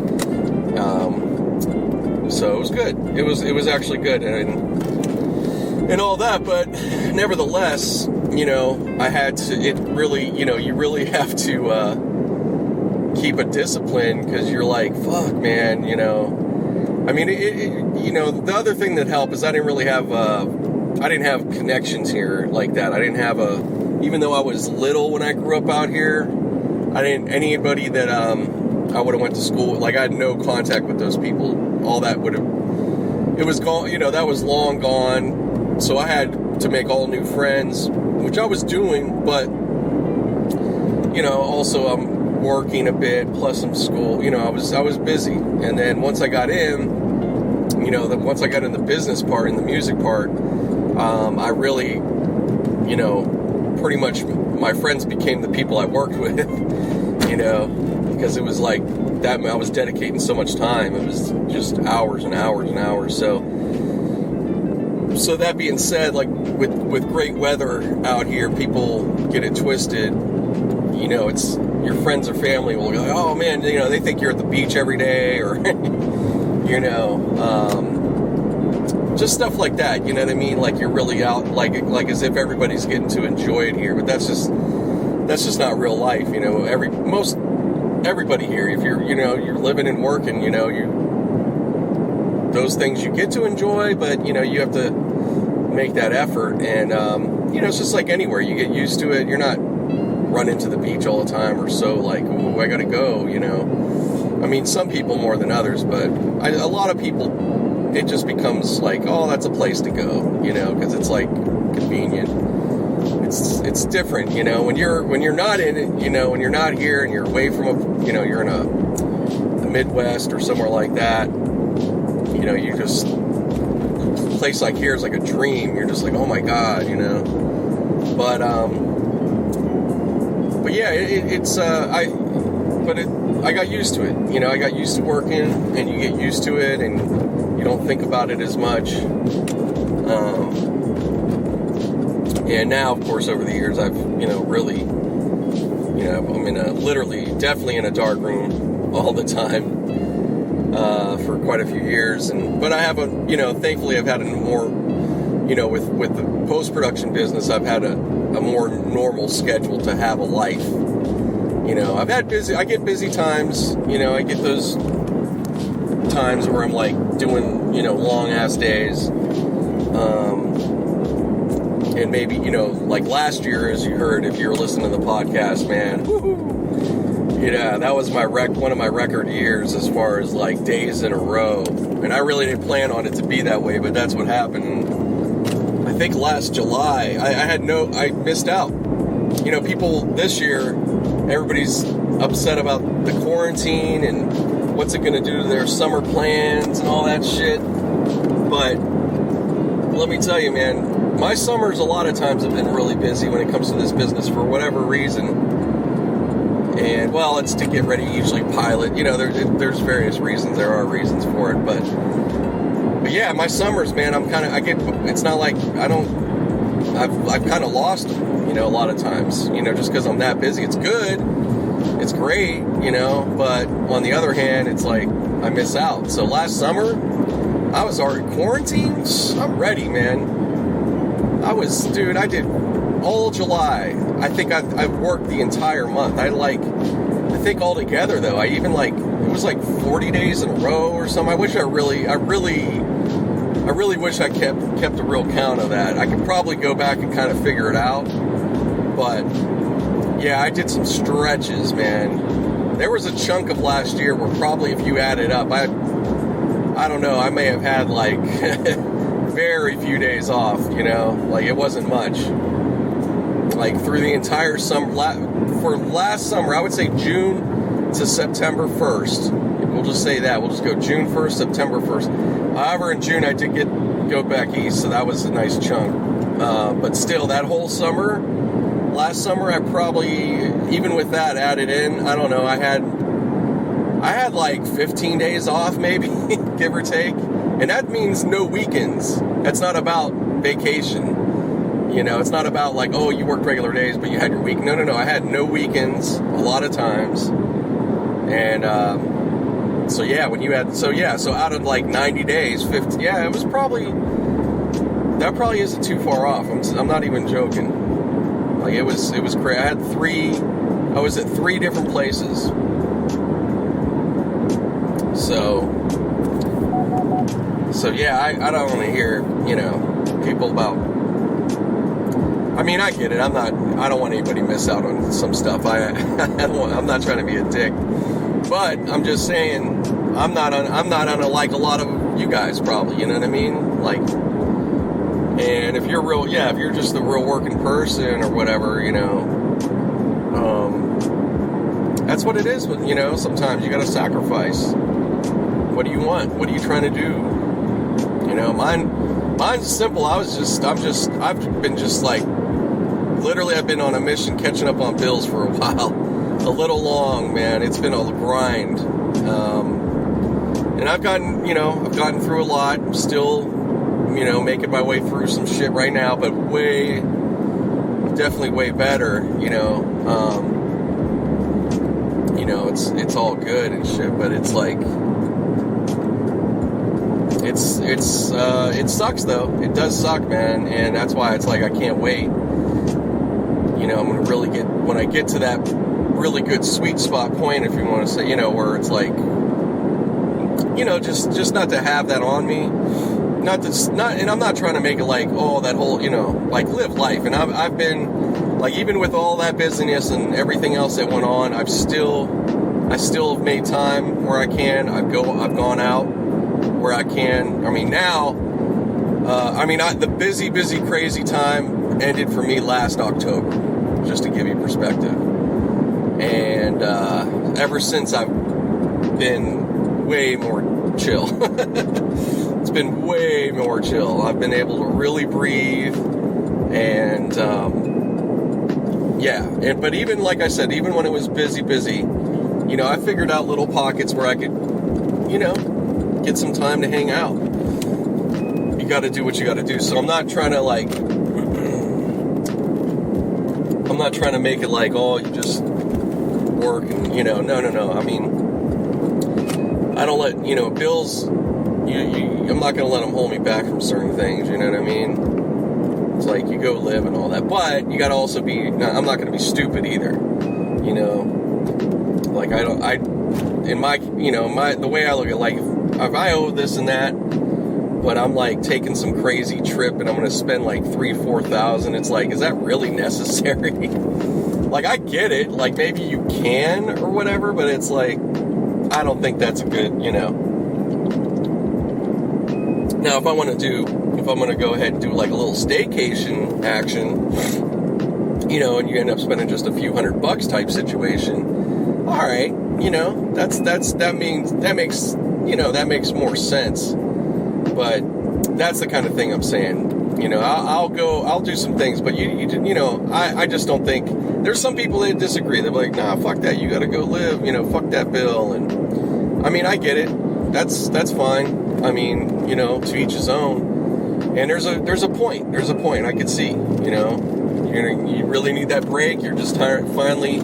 So it was good. It was actually good and all that, but nevertheless, I had to, it really, you really have to keep a discipline, because you're like, fuck, man, I mean, the other thing that helped is I didn't have connections here like that. I didn't have even though I was little when I grew up out here, anybody that I would have went to school, like I had no contact with those people. All that it was gone, that was long gone. So I had to make all new friends, which I was doing, but, also I'm working a bit, plus some school, I was busy. And then once I got in, once I got in the business part, in the music part, I really, pretty much my friends became the people I worked with, because it was like that. I was dedicating so much time. It was just hours and hours and hours. So that being said, like with great weather out here, people get it twisted. It's your friends or family will go, oh man, they think you're at the beach every day, or just stuff like that. You know what I mean? Like you're really out, like as if everybody's getting to enjoy it here, but that's just not real life. Everybody here, if you're living and working, those things you get to enjoy, but you have to make that effort. And it's just like anywhere, you get used to it. You're not running to the beach all the time, or so like, ooh, I gotta go. I mean, some people more than others, but a lot of people, it just becomes like, oh, that's a place to go, because it's like convenient. It's different, when you're not in it, when you're not here and you're away from you're in the Midwest or somewhere like that, you just, a place like here is like a dream. You're just like, oh my God, but yeah, I got used to it. I got used to working, and you get used to it, and you don't think about it as much. And now, of course, over the years, I've, really, I'm definitely in a dark room all the time, for quite a few years. But I have thankfully I've had a more, with the post-production business, I've had a more normal schedule to have a life. I get busy times, I get those times where I'm like doing, long ass days. And maybe, like last year, as you heard, if you're listening to the podcast, man, that was one of my record years as far as like days in a row. And I really didn't plan on it to be that way, but that's what happened. I think last July, I missed out. People this year, everybody's upset about the quarantine and what's it going to do to their summer plans and all that shit. But let me tell you, man, my summers a lot of times have been really busy when it comes to this business for whatever reason. And, well, it's to get ready to usually pilot. There's various reasons. There are reasons for it. But yeah, my summers, man, it's not like I've kind of lost them, a lot of times, just because I'm that busy. It's good, it's great, you know, but on the other hand, it's like I miss out. So last summer, I was already quarantined. I'm ready, man. I did all July. I think I worked the entire month. I think altogether though, I even it was 40 days in a row or something. I really wish I kept a real count of that. I could probably go back and kind of figure it out. But yeah, I did some stretches, man. There was a chunk of last year where probably if you add it up, I don't know, I may have had very few days off, you know, it wasn't much. Through the entire summer, for last summer, I would say June to September 1st. We'll just say that. We'll just go June 1st, September 1st. However, in June, I did go back east, so that was a nice chunk. But still, that whole summer, last summer, I probably, even with that added in, I don't know, I had 15 days off, maybe, give or take. And that means no weekends. That's not about vacation. You know, it's not about you worked regular days, but you had your week. No. I had no weekends a lot of times. And, so yeah, so out of 90 days, 50, yeah, it was that probably isn't too far off. I'm not even joking. It was crazy. I was at 3 different places. So yeah, I don't want to hear, people about, I mean, I get it. I don't want anybody to miss out on some stuff. I'm not trying to be a dick, but I'm just saying, I'm not on a lot of you guys probably, you know what I mean? And if you're if you're just a real working person or whatever, that's what it is. But, sometimes you got to sacrifice. What do you want? What are you trying to do? Mine's simple. I've been literally I've been on a mission catching up on bills for a while. A little long, man. It's been a grind. And I've gotten through a lot. I'm still, making my way through some shit right now, but definitely way better, it's all good and shit, but it's it sucks though. It does suck, man, and that's why it's I can't wait. I'm gonna really when I get to that really good sweet spot point, if you want to say, where it's just not to have that on me, and I'm not trying to make it that whole, live life. And I've been even with all that busyness and everything else that went on, I still have made time where I can. I've gone out where I can. I mean, now, the busy, crazy time ended for me last October, just to give you perspective. And ever since, I've been way more chill. It's been way more chill. I've been able to really breathe, and but even like I said, even when it was busy, I figured out little pockets where I could, get some time to hang out. You got to do what you got to do. So I'm not trying to I'm not trying to make it you just work and, no. I mean, I don't let, bills, I'm not going to let them hold me back from certain things, you know what I mean? It's you go live and all that, but you got to also be, I'm not going to be stupid either, the way I look at if I owe this and that, but I'm taking some crazy trip and I'm going to spend $3,000-4,000, it's is that really necessary? I get it, maybe you can or whatever, but it's I don't think that's a good, Now, if I'm going to go ahead and do a little staycation action, and you end up spending just a few $100 type situation, all right, that makes more sense. But that's the kind of thing I'm saying. I'll do some things, but I just don't think, there's some people that disagree. They're like, nah, fuck that. You got to go live, fuck that bill. And I mean, I get it. That's fine. I mean, to each his own. And there's a point. There's a point I could see, you really need that break. You're just tired. Finally,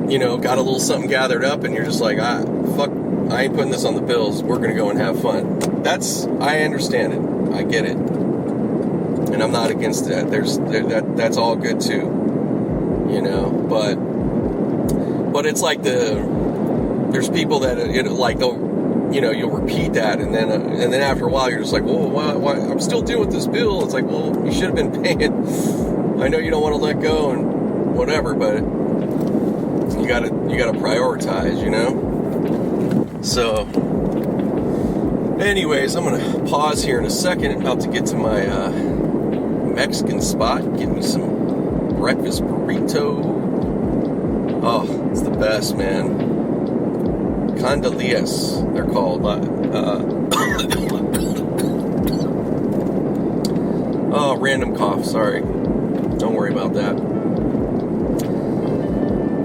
got a little something gathered up, and you're just like, fuck, I ain't putting this on the bills. We're going to go and have fun. I understand it. I get it. And I'm not against that. That's all good too. But it's like there's people that, you'll repeat that, and then after a while, you're just like, well, why, I'm still dealing with this bill. It's like, well, you should have been paying. I know you don't want to let go and whatever, but you gotta prioritize, So, anyways, I'm gonna pause here in a second. I'm about to get to my Mexican spot. Get me some breakfast burrito. Oh, it's the best, man. Candelias, they're called. Oh, random cough. Sorry. Don't worry about that.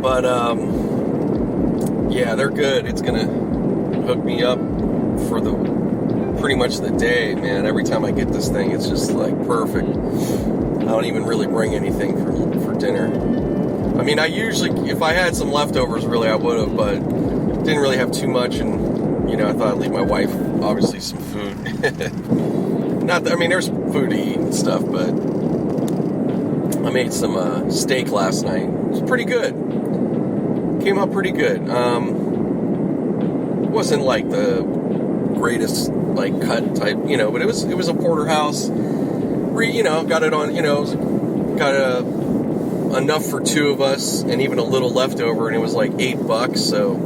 But yeah, they're good. It's gonna hook me up for pretty much the day, man. Every time I get this thing, it's just like perfect. I don't even really bring anything for dinner. I mean, I usually, if I had some leftovers, really, I would have, but didn't really have too much, and I thought I'd leave my wife obviously some food. There's food to eat and stuff, but I made some steak last night. It was pretty good. Came out pretty good. It wasn't like the greatest like cut type, but it was a porterhouse. Got it on, got enough for two of us, and even a little left over, and it was like $8. So,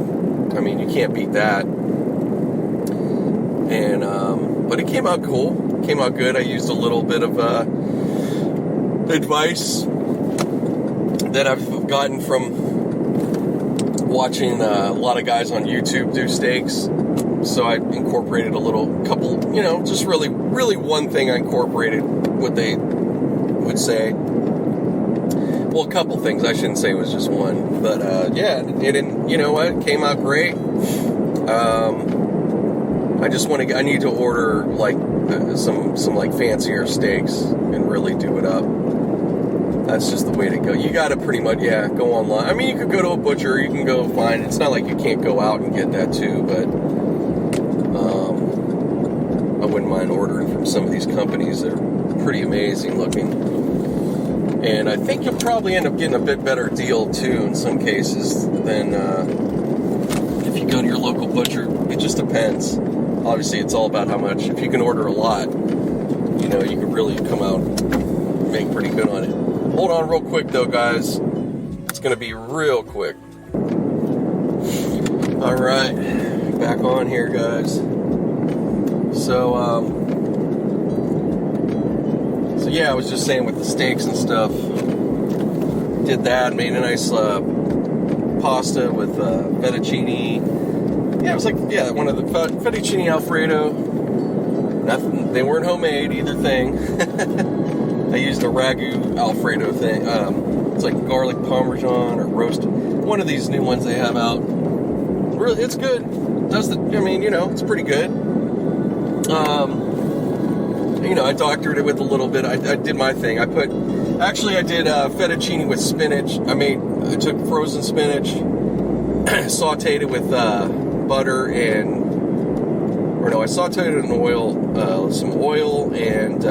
I mean, you can't beat that. And but it came out cool. Came out good. I used a little bit of advice that I've gotten from watching a lot of guys on YouTube do steaks. So I incorporated couple, just really one thing I incorporated, what they would say. Well, a couple things. I shouldn't say it was just one. But, yeah, it didn't, it came out great. I need to order, like, some like, fancier steaks and really do it up. That's just the way to go. You got to pretty much, go online. I mean, you could go to a butcher. You can go find, it's not like you can't go out and get that, too, but I wouldn't mind ordering from some of these companies that are pretty amazing looking. And I think you'll probably end up getting a bit better deal, too, in some cases, than if you go to your local butcher. It just depends. Obviously, it's all about how much. If you can order a lot, you can really come out and make pretty good on it. Hold on real quick, though, guys. It's going to be real quick. All right. Back on here, guys. So yeah, I was just saying with the steaks and stuff, did that, made a nice pasta with fettuccine. Yeah, it was like, one of the fettuccine Alfredo. Nothing, they weren't homemade, either thing. I used a ragu Alfredo thing. It's like garlic parmesan or roasted. One of these new ones they have out. Really, it's good. It's pretty good. I doctored it with a little bit. I did my thing. I did fettuccine with spinach. I took frozen spinach, sauteed it with butter I sauteed it in oil, some oil and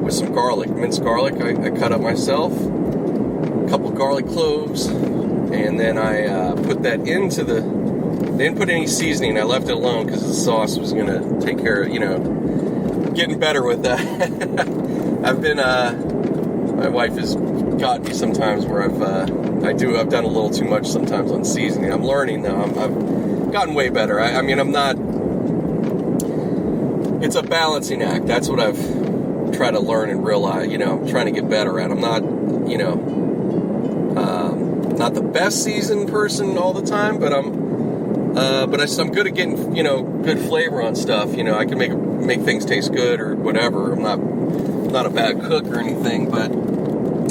with some garlic, minced garlic. I cut up myself, a couple garlic cloves, and then I put that into I didn't put any seasoning. I left it alone because the sauce was going to take care of, getting better with that. My wife has got me sometimes where I've done a little too much sometimes on seasoning. I'm learning now. I've gotten way better. I'm not, it's a balancing act. That's what I've tried to learn and realize, I'm trying to get better at. I'm not, not the best seasoned person all the time, but I'm good at getting, good flavor on stuff. I can make things taste good or whatever. I'm not a bad cook or anything, but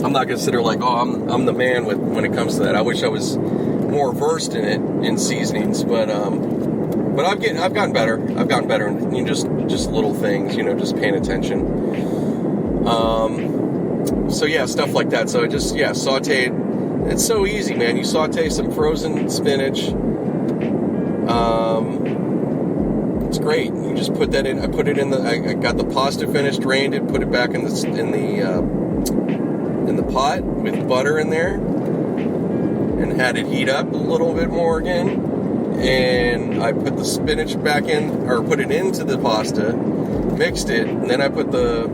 I'm not considered like, I'm the man when it comes to that. I wish I was more versed in it, in seasonings, but I've gotten better. I've gotten better in just little things, just paying attention. So yeah, stuff like that. So I just sauteed It's so easy, man. You saute some frozen spinach. It's great. You just put that in. I put it in the. I got the pasta finished, drained it, put it back in the pot with butter in there, and had it heat up a little bit more again. And I put the spinach back in, or put it into the pasta, mixed it, and then I put the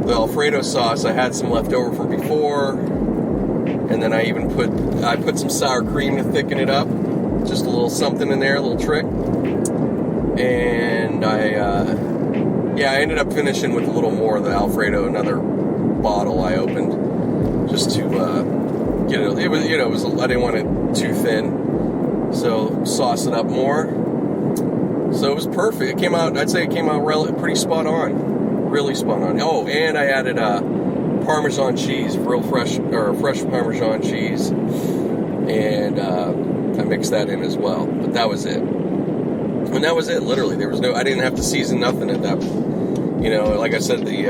Alfredo sauce. I had some left over from before, and then I put some sour cream to thicken it up. Just a little something in there, a little trick. And I ended up finishing with a little more of the Alfredo, another bottle I opened, just to get it. It was I didn't want it too thin, so sauce it up more. So it was perfect. It came out. I'd say it came out pretty spot on, really spot on. Oh, and I added Parmesan cheese, real fresh Parmesan cheese, and I mixed that in as well. But that was it. And that was it, literally. I didn't have to season nothing at that. Like I said, the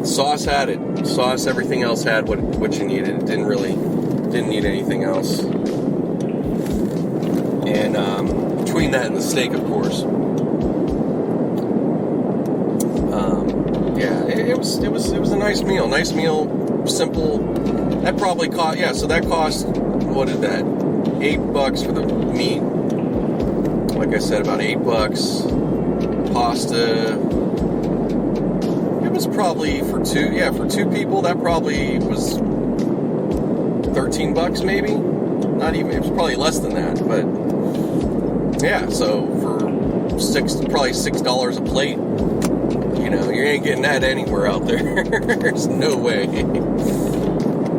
sauce had it. Sauce, everything else had what you needed. It didn't need anything else. And between that and the steak, of course. It was a nice meal. Nice meal, simple. That probably cost, so that cost, what did that? $8 for the meat. Like I said, about $8. Pasta. It was probably for two people. That probably was $13 maybe. Not even. It was probably less than that. But yeah, so for probably $6 a plate. You ain't getting that anywhere out there. There's no way.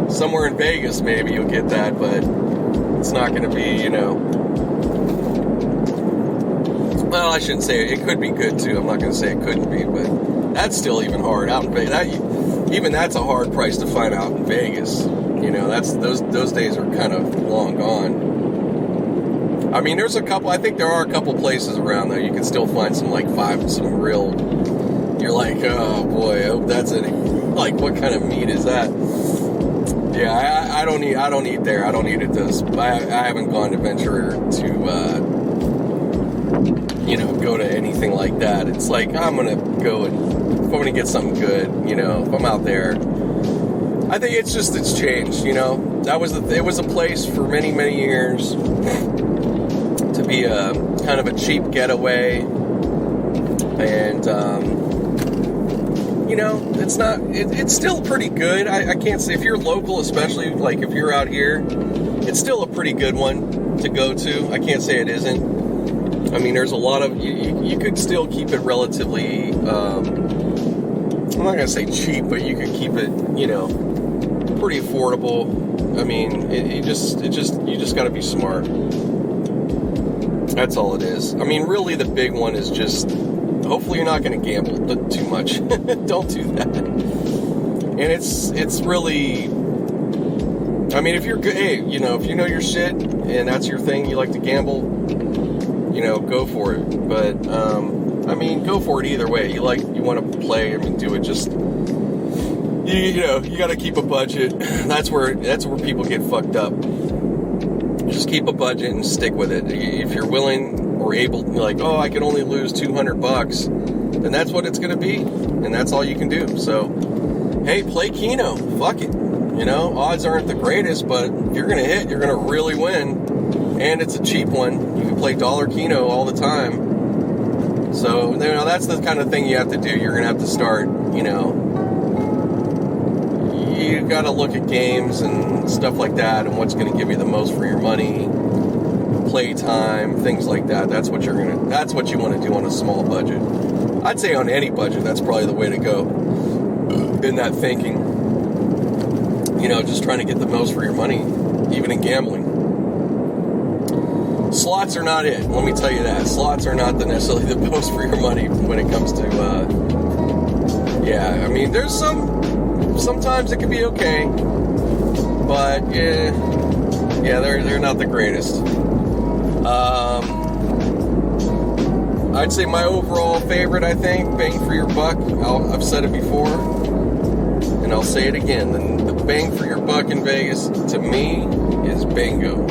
Somewhere in Vegas maybe you'll get that, but it's not going to be. Well, I shouldn't say it could be good too. I'm not going to say it couldn't be, but that's still even hard out in Vegas. Even that's a hard price to find out in Vegas. Those days are kind of long gone. I mean, I think there are a couple places around though. You can still find some some real. You're like, oh boy, I hope that's it. Like, what kind of meat is that? Yeah, I don't eat there. I don't eat at this. I haven't gone to venture to. Go to anything like that. It's like, I'm going to go and, if I'm going to get something good, if I'm out there, I think it's changed, it was a place for many, many years to be a kind of a cheap getaway, and, it's still pretty good. I can't say, if you're local, especially, like, if you're out here, it's still a pretty good one to go to. I can't say it isn't. I mean, there's a lot of, you could still keep it relatively, I'm not going to say cheap, but you could keep it, pretty affordable. I mean, you just got to be smart. That's all it is. I mean, really the big one is just, hopefully you're not going to gamble too much. Don't do that. And it's really, I mean, if you're good, hey, if you know your shit and that's your thing, you like to gamble, go for it. But, go for it either way. You want to play, do it. Just, you got to keep a budget. That's where people get fucked up. Just keep a budget and stick with it. If you're willing or able, like, oh, I can only lose $200, then that's what it's going to be. And that's all you can do. So, hey, play Keno. Fuck it. Odds aren't the greatest, but if you're going to hit, you're going to really win. And it's a cheap one. You can play dollar Keno all the time. So, that's the kind of thing you have to do. You're going to have to start, you got to look at games and stuff like that and what's going to give you the most for your money, play time, things like that. That's what you want to do on a small budget. I'd say on any budget, that's probably the way to go in that thinking. Just trying to get the most for your money, even in gambling. Slots are not it. Let me tell you that. Slots are not necessarily the most for your money when it comes to, there's sometimes it can be okay, but they're not the greatest. I'd say my overall favorite, I think, bang for your buck, I've said it before, and I'll say it again, the bang for your buck in Vegas, to me, is bingo.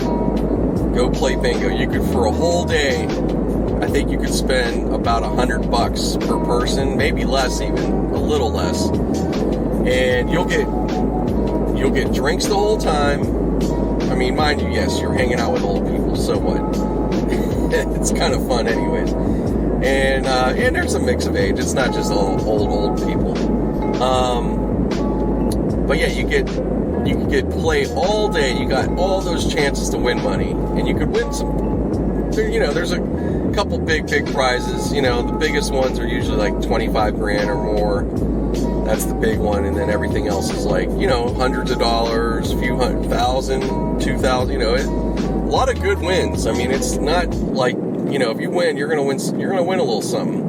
Go play bingo. You could, for a whole day, I think you could spend about $100 per person, maybe less even, a little less. And you'll get drinks the whole time. I mean, mind you, yes, you're hanging out with old people, so what? It's kind of fun anyways. And there's a mix of age. It's not just all old people. But yeah, you could play all day. You got all those chances to win money, and you could win some. There's a couple big prizes. The biggest ones are usually like 25 grand or more. That's the big one, and then everything else is like hundreds of dollars, a few $1,000, $2,000. A lot of good wins. I mean, it's not like if you win, you're gonna win a little something.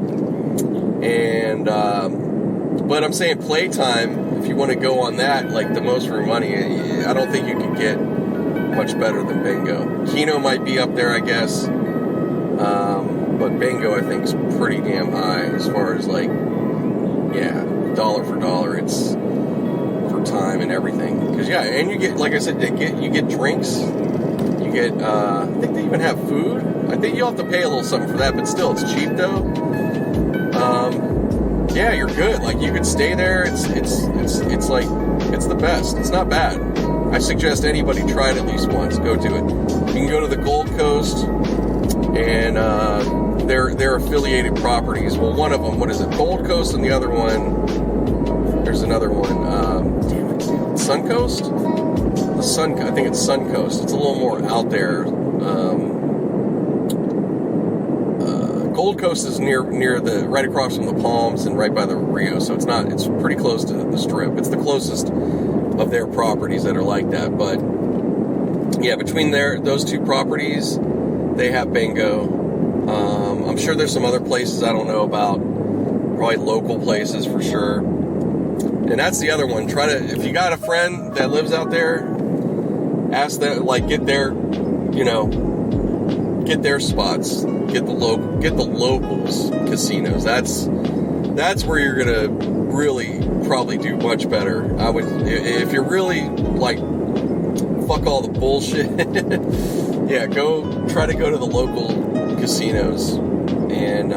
And but I'm saying playtime. If you want to go on that, like the most for your money, I don't think you could get much better than bingo. Keno might be up there, I guess. But bingo, I think, is pretty damn high as far as like, dollar for dollar. It's for time and everything. Because and you get, like I said, you get drinks. You get, I think they even have food. I think you'll have to pay a little something for that, but still, it's cheap though. You're good. Like, you could stay there. It's like, it's the best. It's not bad. I suggest anybody try it at least once. Go do it. You can go to the Gold Coast, and they're affiliated properties. Well, one of them, what is it? Gold Coast, and the other one, there's another one. Suncoast? I think it's Suncoast. It's a little more out there. Gold Coast is near right across from the Palms and right by the Rio, so it's pretty close to the Strip. It's the closest of their properties that are like that. But yeah, between those two properties, they have bingo. I'm sure there's some other places I don't know about, probably local places for sure. And that's the other one. If you got a friend that lives out there, ask them, like, get their spots. Get the locals casinos. That's where you're gonna really probably do much better. I would, if you're really like, fuck all the bullshit. Try to go to the local casinos and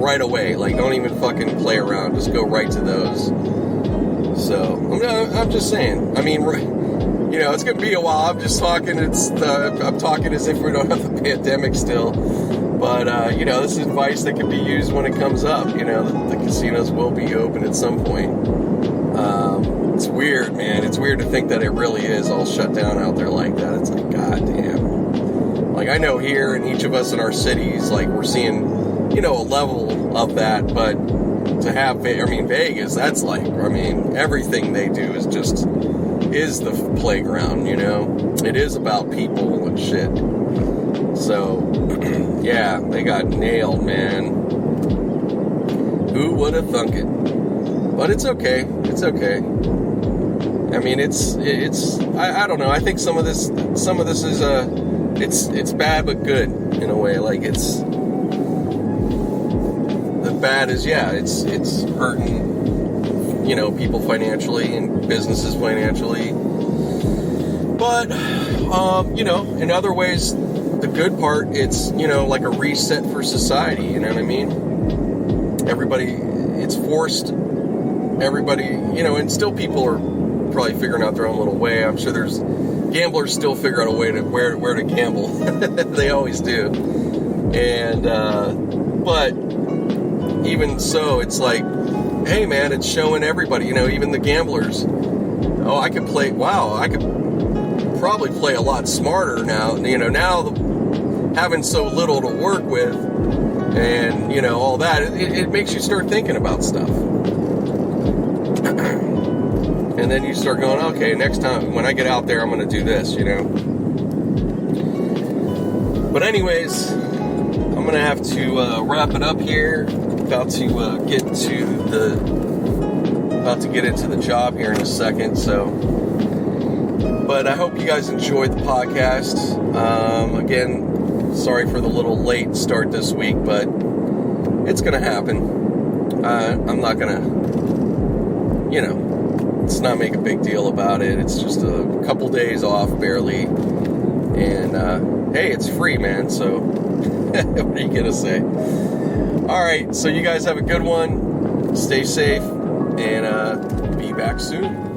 right away. Like, don't even fucking play around. Just go right to those. So I'm just saying. I mean, it's gonna be a while. I'm just talking. I'm talking as if we don't have the pandemic still. But this is advice that can be used when it comes up. The casinos will be open at some point. It's weird, man. It's weird to think that it really is all shut down out there like that. It's like, goddamn. Like, I know here, and each of us in our cities, like, we're seeing, a level of that. But to have, Vegas, that's like, everything they do is the playground. It is about people and shit. So, they got nailed, man. Who would have thunk it? But it's okay. It's okay. I mean, it's. I don't know. I think some of this is it's bad but good in a way. Like, it's the bad is it's hurting, people financially and businesses financially. But in other ways, the good part, it's, like a reset for society, you know what I mean? Everybody, it's forced, everybody, and still people are probably figuring out their own little way. I'm sure there's gamblers still figure out a way to where to gamble. They always do. And, but even so, it's like, hey man, it's showing everybody, even the gamblers. Oh, I could probably play a lot smarter now. Now having so little to work with, and all that, it makes you start thinking about stuff. And then you start going, okay, next time when I get out there, I'm going to do this. But anyways, I'm going to have to wrap it up here. About to get into the job here in a second. So. But I hope you guys enjoyed the podcast. Again, sorry for the little late start this week, but it's going to happen. I'm not going to, let's not make a big deal about it. It's just a couple days off, barely. And, hey, it's free, man, so what are you going to say? All right, so you guys have a good one. Stay safe, and be back soon.